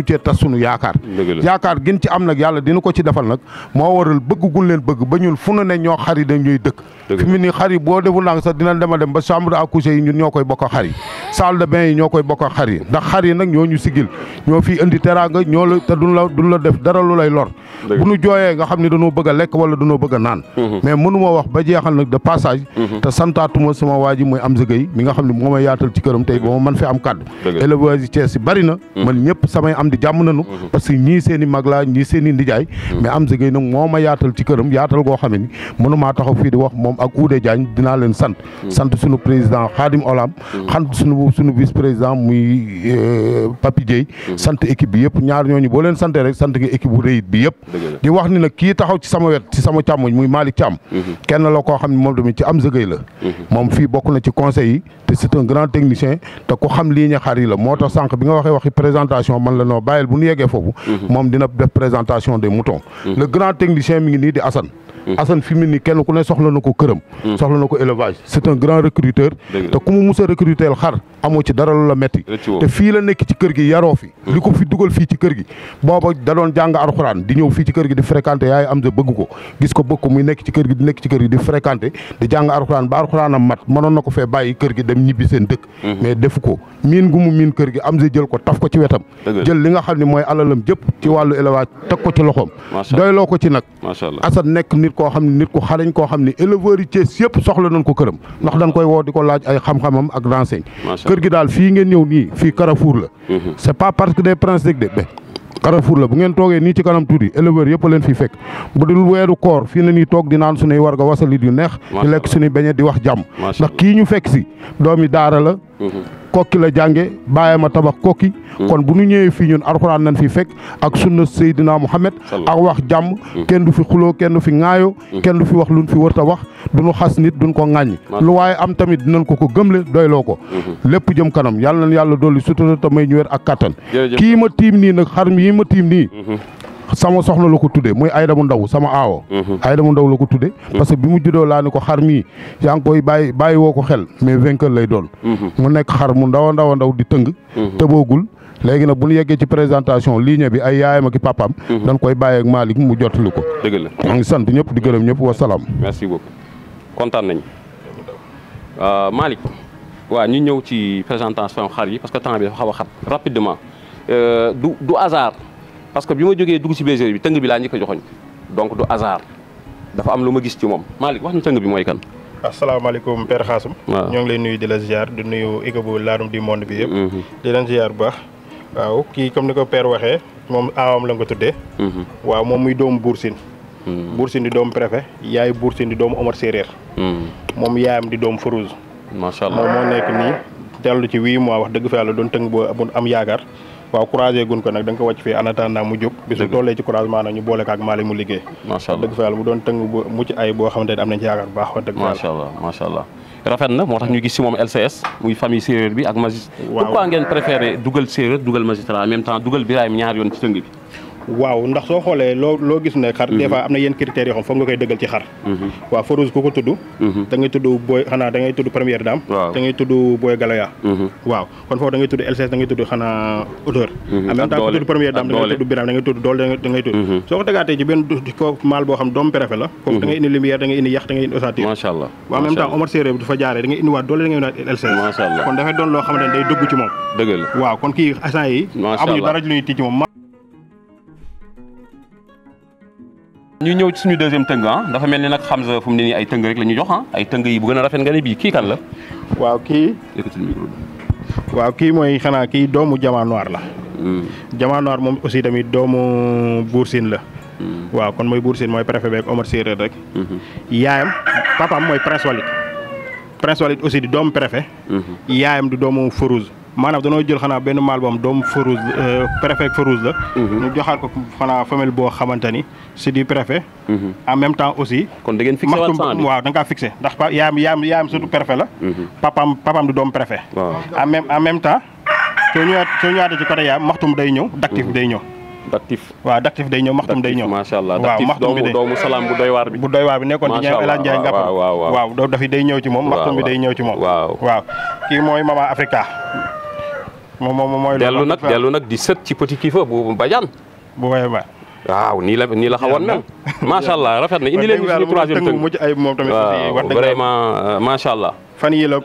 cee tas sunu yaakaar. yaakaar gën ci am nag yàlla dina ko ci defal nag moo waral bëgg gun leen bëgg ba ñun fu nu ne ñoo xar yi dañuy dëkk fi mu ni xar yi boo defu ndànk sax dina dem ba chambre à coucher yi ñun ñoo koy bokk xar yi salle de bain yi ñoo koy bokk xar yi ndax xar yi nag ñoo ñu sigil ñoo fi indi teraanga ñoo la te duñ la def dara lu lay lor bu ñu jooyee nga xam ne dañoo bëgg a lekk wala dañoo bëgg a naan mais mënuma wax ba jeexal nag de passage te santaatuma sama waa ji mooy Amza Gueye mi nga xam ne moo may yaatal ci këram tey ba ma man fi am kàddu éleveurs yi Thiès yi bari na man ñëpp samay am di jàmm nañu parce que ñii seen i mag laa ñii seen i ndijaay mais Amza Gueye nag moo ma yaatal ci këram yaatal goo xam ne ni mënumaa taxaw fii di wax moom ak Oudé Diagne dinaa leen sant suñu président Khadim Olam sant suñu vice président muy Papi Dieye sant équipe bi yëpp ñaar ñooñu boo leen sante rek sant nga équipe bu réyit bi yëpp di wax ni nag kii taxaw ci sama wet ci sama càmmoñ muy Malick Thiam kenn la koo xam ne moom tamit ci Amza Gueye la moom fii bokk na ci conseil yi te c'est un grand technicien te ku xam lii ña xar yi la moo tax sànq bi nga waxi présentation man la noo bàyyil bu ñu yeggee foofu moom dina def présentation des moutons le grand technicien mi ngi nii di Assane fi mu ni kenn ku ne soxla na ko këram soxla na ko élevage c'est un grand recruteur te ku mu mus a recruter xar amoo ci dara lu la metti te fii la nekk ci kër gi yaroo fi li ko fi dugal fii ci kër gi booba da doon jàng alxuraan di ñëw fii ci kër gi di fréquenter yaay Amza bëgg ko gis ko bëgg ko muy nekk ci kër gi di fréquenter di jàng alxuraan ba alxuraanam mat mënoon na ko fee bàyyi kër gi dem ñibbi seen dëkk mais defu ko miin gu mu miin kër gi Amza jël ko taf ko ci wetam jël li nga xam ne mooy alalam jëpp ci wàllu élevage teg ko ci loxoom doyloo ko ci nag Assane nekk nit koo xam ne nit ku xarañ koo xam ne éleveurs yi Thiès yëpp soxla nañ ko këram ndax dañ koy woo di ko laaj ay xam-xamam ak renseigne kër gi daal fii ngeen ñëw nii fii Carrefour la c'est pas parce que des princes de Carrefour la bu ngeen toogee nii ci kanam tuuti éleveurs yëpp leen fi fekk bu dul weeru koor fii na nii toog di naan suñuy warga wasalit yu neex di lekk suñuy beñe di wax jàmm ndax kii ñu fekk si doomi daara la kokki la jànge bàyyi ma tabax kokki kon bu ñu ñëwee fii ñun alxuraan nañ fi fekk ak sunna Seydina Muhammad ak wax jàmm kenn du fi xuloo kenn du fi ŋaayoo kenn du fi wax luñ fi wërta wax duñu xas nit duñ ko ŋàññi lu waaye am tamit dinañ ko gëmle doyloo ko lépp jëm kanam yàlla na yàlla dolli sutura te may ñu wér ak kattan kii ma tiim nii nag xar mi ma tiim nii sama soxna la ko tuddee muy Ayda mu ndaw sama aawo Ayda mu ndaw la ko tuddee parce que bi mu juddoo laa ni ko xar mii yaa ngi koy bàyyi woo ko xel mais vainqueur lay doon mu nekk xar mu ndaw a ndaw a ndaw di tëng tëboogul léegi nag bu ñu yeggee ci présentation ligne bi ay yaayam ak i papaam dañ koy bàyyee ak Malick mu jottali ko dëgg la maa ngi sant ñëpp di gërëm ñëpp wa salaam merci beaucoup kontaan nañ Malick waaw ñu ñëw ci présentation xar yi parce que temps bi dafa xaw a xat rapidement du hasard parce que bi ma jógee dugg ci bergerie bi tëng bi laa njëkk a joxoñ donc du hasard dafa am lu ma gis ci moom Malick wax ñu tëng bi mooy kan. asalaamaaleykum Père Khassoum. waaw ñoo ngi lay nuyu di la ziar di nuyu équipe bu Ladoum du monde bi yëpp. di leen ziar bu baax. waaw kii comme ni ko Père waxee moom aawam la nga ko tuddee. waaw moom muy doomu Bour Sine. Bour Sine di doomu préfet yaay Bour Sine di doomu Omar Séeréer. moom yaayam di doomu Farouz. macha allah moom moo nekk nii dellu ci 8 mois wax dëgg fa yàlla doon tëng boo am yaakaar. waaw croisé gun ko nag da nga ko wàcc fii en attendant mu jóg bisu tollee ci croisement nag ñu boole ko ak Malick mu liggéey macha allah dëgg fa yàlla mu doon tëng bu mucc ay boo xamante ne am nañ ci yaakaar bu baax wax dëgg fa yàlla macha allah rafet na moo tax ñu gis si moom LCS muy famille séeréer bi ak magistrat pourquoi ngeen préféré dugal séeréer dugal magistrat en même temps dugal Birahim ñaar yoon ci tëng bi waaw ndax soo xoolee loo gis ne xar des fois am na yenn critères yoo xam foog nga koy dëggal ci xar waaw Farouz ku ko tudd da ngay tudd booy xanaa da ngay tudd première dame da ngay tudd booy Galoya waaw kon foofu da ngay tudd LCS da ngay tudd xanaa auteur en même temps ku tudd première dame da ngay tudd Birahim da ngay tudd doole da ngay tudd soo ko tegaatee ci benn ko maal boo xam doomu préfet la foofu da ngay indi lumière da ngay indi yax da ngay indi ossature macha allah waaw en même temps Omar Séeréer du fa jaaree da ngay indi waat doole da ngay indi waat LCS macha allah kon dafay doon loo xamante ne day dugg ci moom dëgg la waaw kon kii agent yi amuñu dara lu ñuy tii ci moom ñu ñëw ci suñu deuxième tëng dafa mel ni nag Hamza fu mu ne nii ay tëng rek la ñu jox ay tëng yi bu gën a rafet nga ne bii kii kan la. waaw kii. waaw kii mooy xanaa kii doomu Diamant Noir la. Diamant Noir moom aussi tamit doomu Bour Sine la. waaw kon mooy Bour Sine mooy préfet beeg Omar Séeréer rek. yaayam papaam mooy Prince Walid. Prince Walid aussi di doomu préfet. yaayam di doomu Farouz. maanaam danoo jël xanaa benn maal boo xam doomu Farouz préfet ak Farouz la. ñu joxaat ko xanaa femelle boo xamante ni c'est du préfet. en même temps aussi. kon da ngeen fixé waat sang bi waaw da nga kaa fixé ndax yaayam surtout préfet la. papaam du doomu préfet. en même temps soo ñëwaatee ci côté yaayam maxtum day ñëw d'actif day ñëw. d'actif day ñëw maxtum day ñëw. macha allah waaw maxtum bi doomu salaam bu doy waar bi. bu doy waar bi nekkoon ci ñaar El Hadj Ndiaye Ngappa waaw dafi day ñëw ci moom. maxtum bi day ñëw ci moom. waaw kii mooy Mama Africa. moom mooy dellu nag di sët ci petit kifa bu Badiane. bu bay ba waaw nii la xawoon mel. macha allah rafet na indi leen ñu suñu troisième tëng mucc ay moom tamit waaw vraiment macha allah. fan yi la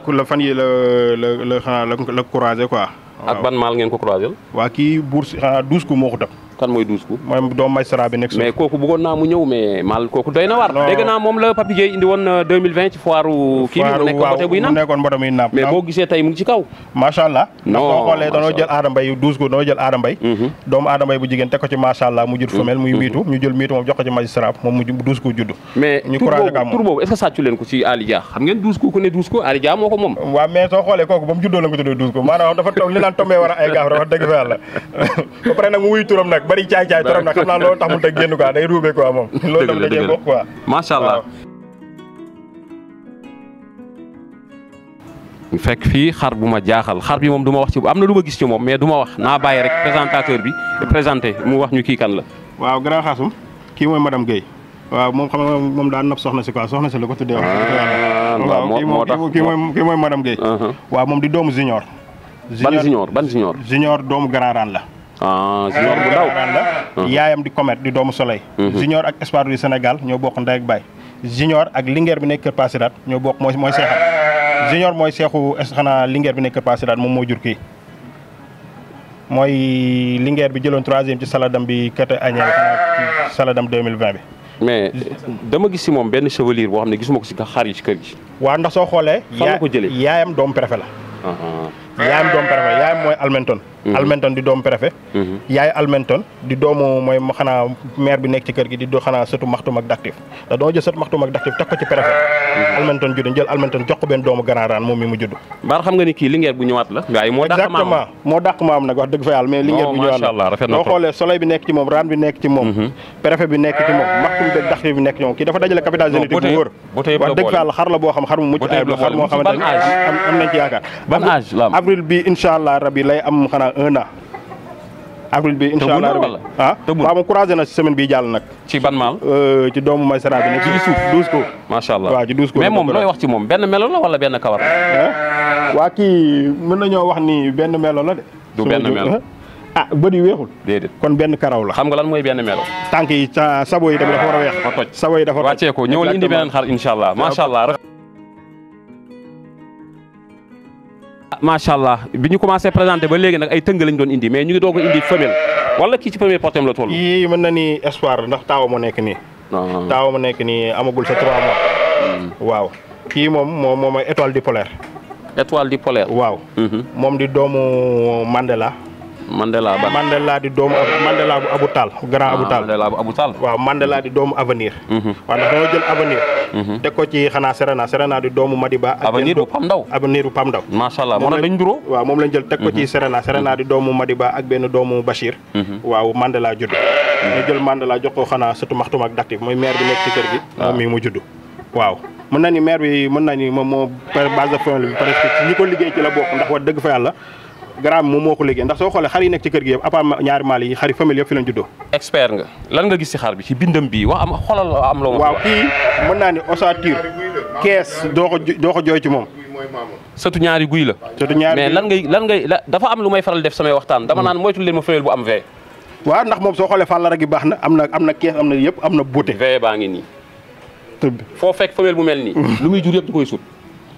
xanaa la croisé quoi. ak ban maal ngeen ko croisé. waa kii Bour xanaa 12 coups moo ko tëb. kan mooy 12 coups. mooy doomu magistrat bi nekk mais kooku bëggoon naa mu ñëw mais mal kooku doy na waar. dégg naa moom la Papi Dieye indi woon 2020 ci foire kii bi mu nekk mbote buy napp. mu nekkoon mbote buy napp. mais boo gisee tey mu ngi ci kaw. macha allah. non soo xoolee danoo jël Adama Mbaye 12 coups danoo jël Adama Mbaye. doomu Adama Mbaye bu jigéen teg ko ci macha allah mu jur femelle muy miitu ñu jël miitu moom jox ko ci magistrat moom mu 12 coups judd. mais tur boobu est-ce que sàccu leen ko ci Ali Dia xam ngeen 12 coups ku ne 12 coups Ali Dia moo ko moom. waaw mais soo xoolee kooku ba mu juddoo la ko tuddee 12 coups maanaam dafa li naan tombee war a ay gaaf wax dëgg fa yàlla ba pare nag mu wuy turam nag bari caay-caay turam nag xam naa loolu tax mu teg génn quoi day ruube quoi moom loolu tam dajee bokk quoi macha allah ñu fekk fii xar bu ma jaaxal xar bi moom du ma wax ci am na lu ma gis ci moom mais du ma wax naa bàyyi rek présentateur bi présenté mu wax ñu kii kan la. waaw grand Khassoum kii mooy madame Guèye waaw moom xam nga moom daan napp soxna si quoi soxna si la ko tuddee wax waaw kii mooy madame Guèye waaw moom di doomu junior ban junior doomu Grand Rane la junior bu ndaw la yaayam di comète di doomu soleil junior ak espoir du Sénégal ñoo bokk ndey ak baay junior ak linguère bi nekk Kër Pasirat ñoo bokk mooy seexam junior mooy seexu xanaa linguère bi nekk Kër Pasirat moom moo jur kii mooy linguère bi jëloon 3e ci saladam bi kete agnel xanaa saladam 2020 bi mais dama gis si moom benn chevelure boo xam ne gisuma ko si xar yi ci kër gi waaw ndax soo xoolee fan la ko jëlee yaayam doomu préfet la yaayam doomu préfet yaayam mooy Almenton. Almenton di doomu préfet. yaay Almenton di doomu mooy xanaa maire bi nekk ci kër gi di do xanaa sëtu maxtum ak daktif da doo jël sëtu maxtum ak daktif teg ko ci préfet. Almenton judd jël Almenton jox ko benn doomu Grand Rane moom mi mu judd. Baar xam nga ni kii Linguère bu ñëwaat la. waaye moo dàq maam exactement moo dàq maam nag wax dëgg fa yàlla mais Linguère bu ñëwaat la boo xoolee soleil bi nekk ci moom Rane bi nekk ci moom. préfet bi nekk ci moom maxtum beeg daktif bi nekk ci moom kii dafa dajale capital génétique bu wóor. wax dëgg fa yàlla xar la boo xam xar mu mucc ayib la xar moo xamante ne am nañ ci yaakaar. ban âge la am avril bi incha allah rabi lay am xanaa 1 an. avril bi incha allah rabi waaw moom croisé na ci semaine bii jàll nag. ci ban maal. ci doomu Maysara bi nekk ci suuf 12 ko. macha allah waaw ci 12 ko. mais moom looy wax ci moom benn melo la wala benn kawar. waa kii mën nañoo wax ni benn melo la de. du benn melo. bët yi weexul. déedéet kon benn karaw la. xam nga lan mooy benn melo. tànk yi sabo yi tamit dafa war a weex. dafa toj sabo yi dafa toj. wàccee ko ñëwal indi beneen xar incha allah macha allah. macha allah bi ñu commencé présenté ba léegi nag ay tëng lañ doon indi mais ñu ngi doog a indi femelle wala kii ci premier portem la toll. yii mën na ni espoir ndax taawa moo nekk nii. taawa moo nekk nii amagul sa 3 mois. waaw kii moom mooy étoile du polaire. étoile du polaire. waaw. moom di doomu Mandela. Mandela di doomu Mandela bu Abou Tall grand Abou Tall. Mandela bu Abou Tall. waaw Mandela di doomu avenir. waaw ndax dañoo jël avenir. teg ko ci xanaa Serena di doomu Madiba. ak avenir bu Pam Ndaw. avenir bu Pam Ndaw. macha allah moo lañ duroo. waaw moom lañ jël teg ko ci Serena di doomu Madiba ak benn doomu Bachir. waaw Mandela judd. ñu jël Mandela jox ko xanaa surtout maxtum ak daktif mooy maire bi nekk ci kër gi. moom mii mu judd. waaw mën na ni maire bi mën na ni moom moo base de famille bi presque ñi ko liggéey ci la bokk ndax wax dëgg fa yàlla. Grand moom moo ko liggéey ndax soo xoolee xar yi nekk ci kër gi yëpp à part ñaari maal yi xari famille yëpp fi lañ juddoo. expert nga lan nga gis ci xar bi ci bindam bii wax am xoolal am loo. waaw kii mën naa ni ossature kees doo ko jooy ci moom. surtout ñaari guy la. surtout ñaari mais lan ngay dafa am lu may faral def samay waxtaan dama naan moytu leen ma femelle bu am V. waaw ndax moom soo xoolee fàllara gi baax na am na kees am na yëpp am na beauté. V baa ngi nii. foo fekk femelle bu mel nii. lu muy jur yëpp di koy sut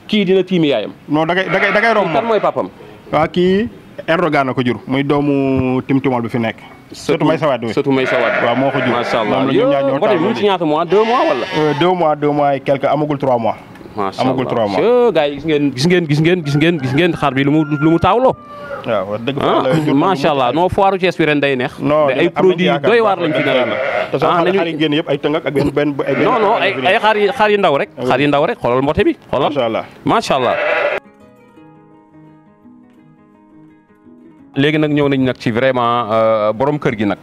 kii dina tiimi yaayam. non da ngay romb kan mooy papam. waaw kii Erdogan na ko jur muy doomu timtimal bi fi nekk. surtout may sawaat bi surtout may sawaat waaw moo ko jur. macha allah moom mu ci ñaata mois 2 mois wala. 2 mois et quelque amagul 3 mois. macha allah amagul 3 mois. gars yi gis ngeen xar bi lu mu taawloo. waaw wax dëgg fa macha allah non foiru Thiès bi ren day neex. non ay produits doy waar lañ fi nar te soo xoolee xar yi génn yëpp ay tëng ak benn non ay xar yi ndaw rek. xar yi ndaw rek xoolal mbote bi xoolal. macha allah macha allah. léegi nag ñëw nañ nag ci vraiment borom kër gi nag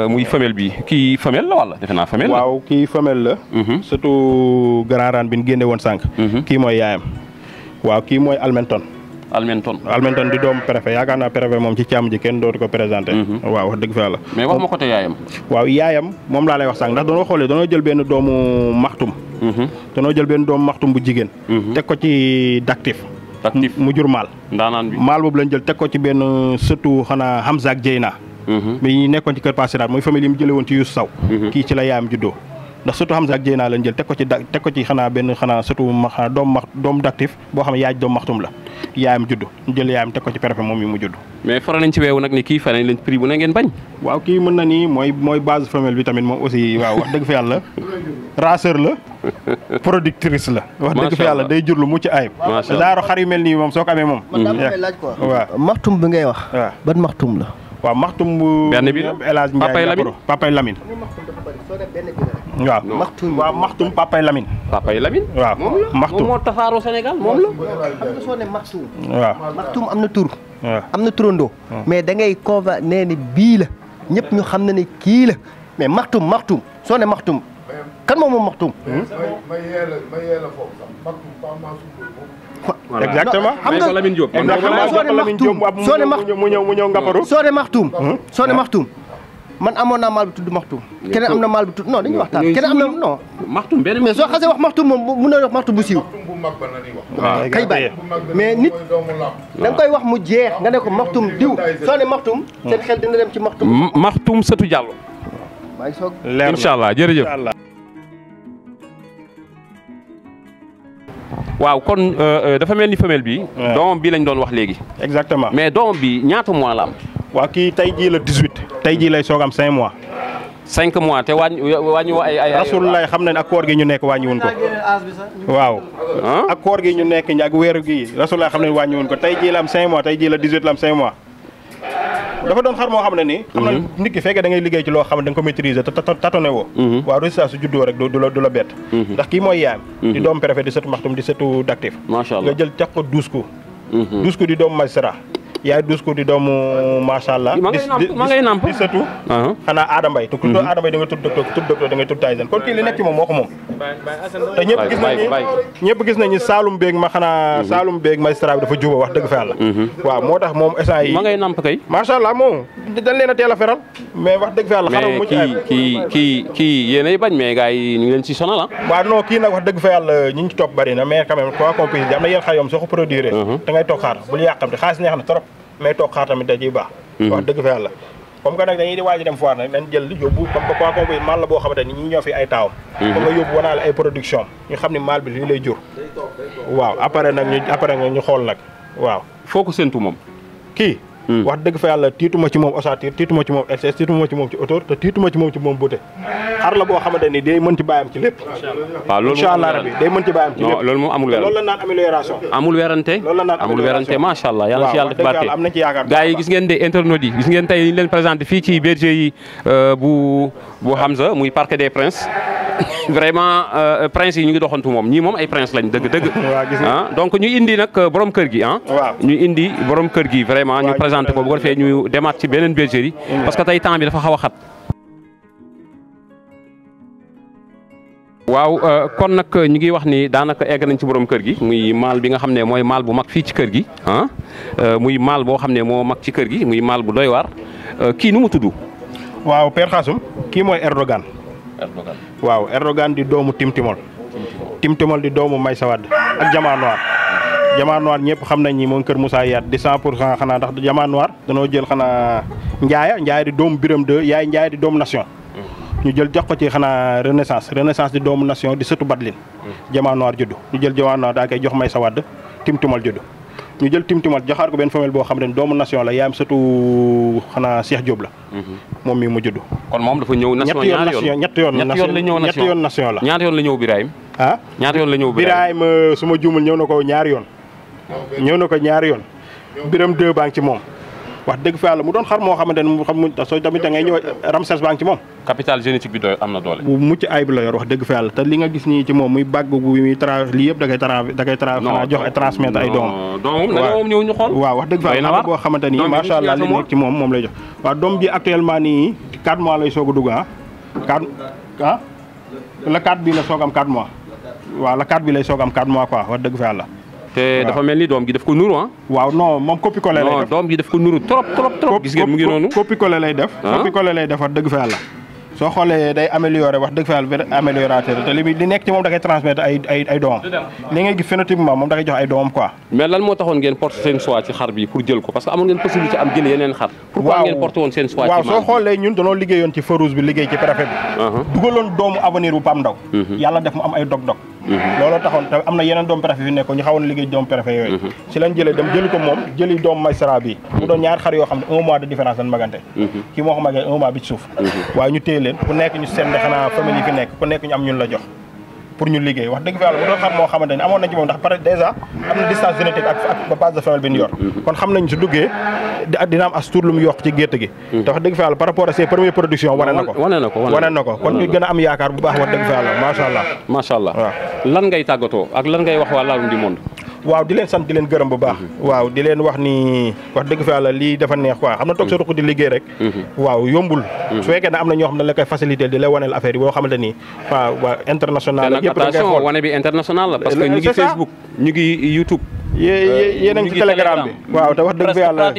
muy femelle bi kii femelle la wala defe naa femelle la. waaw kii femelle la. surtout Grand Rane bi ñu génne woon sànq. kii mooy yaayam. waaw kii mooy Almenton. Almenton di doomu préfet yaakaar naa préfet moom ci càmm ji kenn dootu ko présenté. waaw wax dëgg fa yàlla. mais wax ma côté yaayam. waaw yaayam moom laa lay wax sànq ndax doonoo xoolee dañoo jël benn doomu maxtum. dañoo jël benn doomu maxtum bu jigéen. teg ko ci daktif. mu jur maal. ndaanaan bi maal boobu lañ jël teg ko ci benn sëtu xanaa Hamza ak Jeyna. mi nekkoon ci kër Passiraat mooy famille yi mu jëlee woon ci Youssou Saw. kii ci la yaayam juddoo. ndax sëtu Hamza ak Jeyna lañ jël teg ko ci xanaa benn sëtu doomu daktif boo xam ne yaay doomu maxtum la yaayam juddu ñu jël yaayam teg ko ci préfet moom mi mu judd. mais faral nañ ci weewu nag ni kii fay nañ leen prix bu ne ngeen bañ. waaw kii mën na ni mooy base femelle bi tamit moom aussi waaw wax dëgg fa yàlla raceur la productrice la. wax dëgg fa yàlla day jur lu mucc ayib. macha allah daaro xar yu mel nii moom soo ko amee moom. man daa may laaj quoi. waaw maxtum bi ngay wax. waaw ban maxtum la. waaw maxtum bu. benn bi El Hadj Ndiaye Papay Lamine. waaw maxtum Papay Lamine. Papay Lamine. waaw maxtum moom moo tasaaroo Sénégal moom la. xam nga soo ne maxtum. waaw maxtum am na tur. waaw am na turandoo. mais da ngay conva nee ni bii la ñëpp ñu xam na ne kii la mais maxtum soo ne maxtum kan moom maxtum. exactement xam nga Lamine Diop. soo ne maxtum mu ñëw Ngaparou. soo ne maxtum man amoon naa maal bi tudd maxtum keneen am na maal bi tudd non dañuy waxtaan keneen am na non. maxtum benn mais soo xasee wax maxtum moom mun na wax maxtum bu siiw. waaw kay bàyyi mais nit da nga koy wax mu jeex nga ne ko maxtum diw soo ne maxtum seen xel dina dem ci maxtum. maxtum sëtu Diallo. maa ngi soog leer na incha allah jërëjëf. waaw kon dafa mel ni femelle bi. doomam bi lañ doon wax léegi. exactement mais doomam bi ñaata mois la am. waaw kii tey jii la 18 tey jii lay soog am 5 mois. 5 mois te wàññi woo ay rasulullah xam nañ ak koor gi ñu nekk wàññiwuñ ko. waaw ak koor gi ñu nekk ñi ak weeru gi rasulullah xam ne wàññiwoon ko tey jii la am 5 mois tey jii la 18 la am 5 mois dafa doon xar moo xam ne nii xam na nit ki fekkee da ngay liggéey ci loo xam ne da nga ko maîtriser te tatone woo waaw résultat su juddoo rek du la bett ndax kii mooy yaayam di doomu préfet di sëtu maxtum di sëtu d'actif nga jël teg ko 12 ko di doomu magistrat yaay 12 ko di doomu macha allah ma ngay namp di sëtu xanaa Adama Mbaye te ku tudd Adama Mbaye da nga tudd docteur da ngay tudd Tyson kon kii li nekk ci moom moo ko moom te ñëpp gis nañu Saloum beeg ma xanaa Saloum beeg magistrat bi dafa juba wax dëgg fa yàlla waaw moo tax moom instant yi ma ngay namp kay macha allah moom dañ leen a teel a feral mais wax dëgg fa yàlla xanaa mucc mais kii yéenay bañ mais gars yi ñu ngi leen ci sonal ah waaw non kii nag wax dëgg fa yàlla ñi ngi ci topp bari na mais quand même quoi qu'on puisse dire am na yéen xar yoom soo ko produire da ngay toog xaar bul yàqamte xaalis neex na trop mais toog xaar tamit da ciy baax wax dëgg fa yàlla comme que nag dañuy di waaj dem foire nag dañ jël yóbbu comme que quoi qu'on puisse maal la boo xamante ni ñi ñoo fi ay taawam comme nga yóbbu wanaale ay production ñu xam ni maal bi lii lay jur waaw après nag ñu xool nag waaw foo ko séntu moom kii wax dëgg fa yàlla tiituma ci moom ossature tiituma ci moom excès tiituma ci moom ci hauteur te tiituma ci moom ci moom beauté xar la boo xamante ni day mën ci bàyyam ci lépp waaw loolu incha allah rabbi day mën ci bàyyam ci lépp loolu moom amul werante loolu la naan amélioration amul werante loolu la naan amul werante macha allah yàlla ci yàlla def barke am nañ ci yaakaar gars yi gis ngeen de internautes yi gis ngeen tey ñu leen présenté fii ci berger yi bu Hamza muy Parc des Princes vraiment prince yi ñu ngi doxantu moom ñii moom ay prince lañ dëgg ah donc ñu indi nag borom kër gi ah ñu indi borom kër gi vraiment ñu présenté ko bu ko defee ñu demaat ci beneen bergerie parce que tey temps bi dafa xaw a xat waaw kon nag ñu ngi wax ni daanaka egg nañ ci borom kër gi muy maal bi nga xam ne mooy maal bu mag fii ci kër gi ah muy maal boo xam ne moo mag ci kër gi muy maal bu doy waar kii nu mu tudd waaw Père Khassoum kii mooy Erdogan waaw Erdogan di doomu Timtimol di doomu Maysa Wade ak Diamant Noir ñëpp xam nañ ni moom kër Moussa Yaat di 100% xanaa ndax Diamant Noir danoo jël xanaa Ndiaye di doomu Biram 2 yaay Ndiaye di doomu Nation ñu jël jox ko ci xanaa Renaissance di doomu Nation di sëtu Badlin Diamant Noir juddu ñu jël Diamant Noir daa koy jox Maysa Wade Timtimol juddu ñu jël Timtimol joxaat ko benn femelle boo xam ne doomu Nation la yaayam sëtu xanaa Cheikh Diop la moom mii mu juddu kon moom dafa ñëw Nation ñetti yoon Nation la ñaata yoon la ñëw Birahim ñaata yoon la ñëw Birahim su ma juumul ñëw na ko ñaari yoon Biram 2 baa ngi ci moom wax dëgg fa yàlla mu doon xar moo xamante ne mu xam soo tamit da ngay ñëw Ramses baa ngi ci moom capital génétique bi doy am na doole bu mucc ayib la yor wax dëgg fa yàlla te li nga gis nii ci moom muy bàgg gu muy lii yëpp da koy jox ay transmettre ay doomam ñëw ñu xool waaw wax dëgg fa yàlla boo xamante ni macha allah li nekk ci moom lay jox waaw doom ji actuellement nii 4 mois lay soog a dugg la 4 bi la soog am 4 mois waaw la 4 bi lay soog am 4 mois quoi wax dëgg fa yàlla te dafa mel ni doom gi daf ko nuru ah. waaw non moom copie collé lay def doom gi daf ko nuru trop. gis ngeen mu ngi noonu copie collé lay def. copie collé lay def wax dëgg fa yàlla. soo xoolee day amélioré wax dëgg fa yàlla améliorateur te li nekk ci moom da koy transmettre ay doomam. li ngay gis phénotypement moom da koy jox ay doomam quoi. mais lan moo taxoon ngeen porté seen choix ci xar bi pour jël ko parce que amoon ngeen possibilité am jël yeneen xar. pourquoi ngeen porté woon seen choix ci waaw soo xoolee ñun danoo liggéeyoon ci Farouz bi liggéey ci préfet bi. dugaloon doomu avenir bu Pam Ndaw. yàlla def mu am ay dog-dog. looloo taxoon te am na yeneen doomu préfet fi nekk ñu xawoon liggéey doomu préfet yooyu. si lañ jëlee dem jëli ko moom jëli doomu magistrat bi. mu doon ñaari xar yoo xam ne 1 mois de différence lañ magante. kii moo ko magee 1 mois bi ci suuf. waaye ñu téye leen ku nekk ñu seet ne xanaa famille yi fi nekk ku nekk ñu am ñun la jox pour ñu liggéey wax dëgg fa yàlla mu doon xam moo xamante ni amoon nañ ci moom ndax peut-être déjà am na distance génétique ak base de femelle bi ñu yor kon xam nañ su duggee dina am as tuut lu mu yokk ci gétt gi te wax dëgg fa yàlla par rapport à ses premières productions wane na ko kon ñu gën a am yaakaar bu baax wax dëgg fa yàlla macha allah waaw lan ngay tàggatoo ak lan ngay wax waa Ladoum du Monde waaw di leen sant di leen gërëm bu baax waaw di leen wax ni wax dëgg fa yàlla lii dafa neex quoi xam na toog sa ruq di liggéey rek waaw yombul su fekkee ne am na ñoo xam ne la koy facilité di la waneel affaire yi boo xamante ni waaw international la yëpp da ngay xool wane bi international la parce que ñu ngi Facebook ñu ngi YouTube yéen a ngi ci Telegram bi waaw te wax dëgg fa yàlla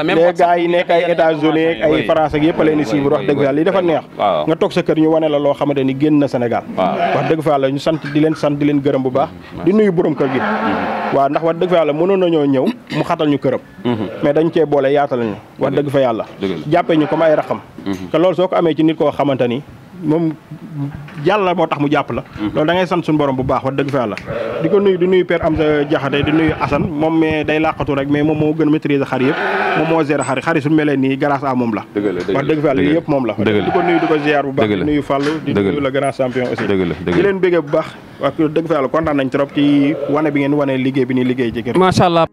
les gars yi nekk ay États-Unis ak ay France ak yëpp a leen di suivre wax dëgg fa yàlla lii dafa neex nga toog sa kër ñu wane la loo xamante ni génn na Sénégal wax dëgg fa yàlla ñu sant di leen gërëm bu baax di nuyu borom kër gi waaw ndax wax dëgg fa yàlla mënoon nañoo ñëw mu xatal ñu këram mais dañ cee boole yaatal ñu wax dëgg fa yàlla jàppee ñu comme ay raxam te loolu soo ko amee ci nit koo xamante ni moom yàlla moo tax mu jàpp la loolu da ngay sant suñu borom bu baax wax dëgg fa yàlla di ko nuyu di nuyu Père Amsa Jaxate di nuyu Assane moom mais day làqatu rek mais moom moo gën a maîtriser xar yëpp moom moo gérer xar yi suñu melee nii grâce à moom la wax dëgg fa yàlla yëpp moom la di ko nuyu di ko ziar bu baax di nuyu Fallou di nuyu le grand champion aussi di leen béggee bu baax wax dëgg fa yàlla kontaan nañ trop ci wane bi ngeen wane liggéey bi nii liggéey ci kër macha allah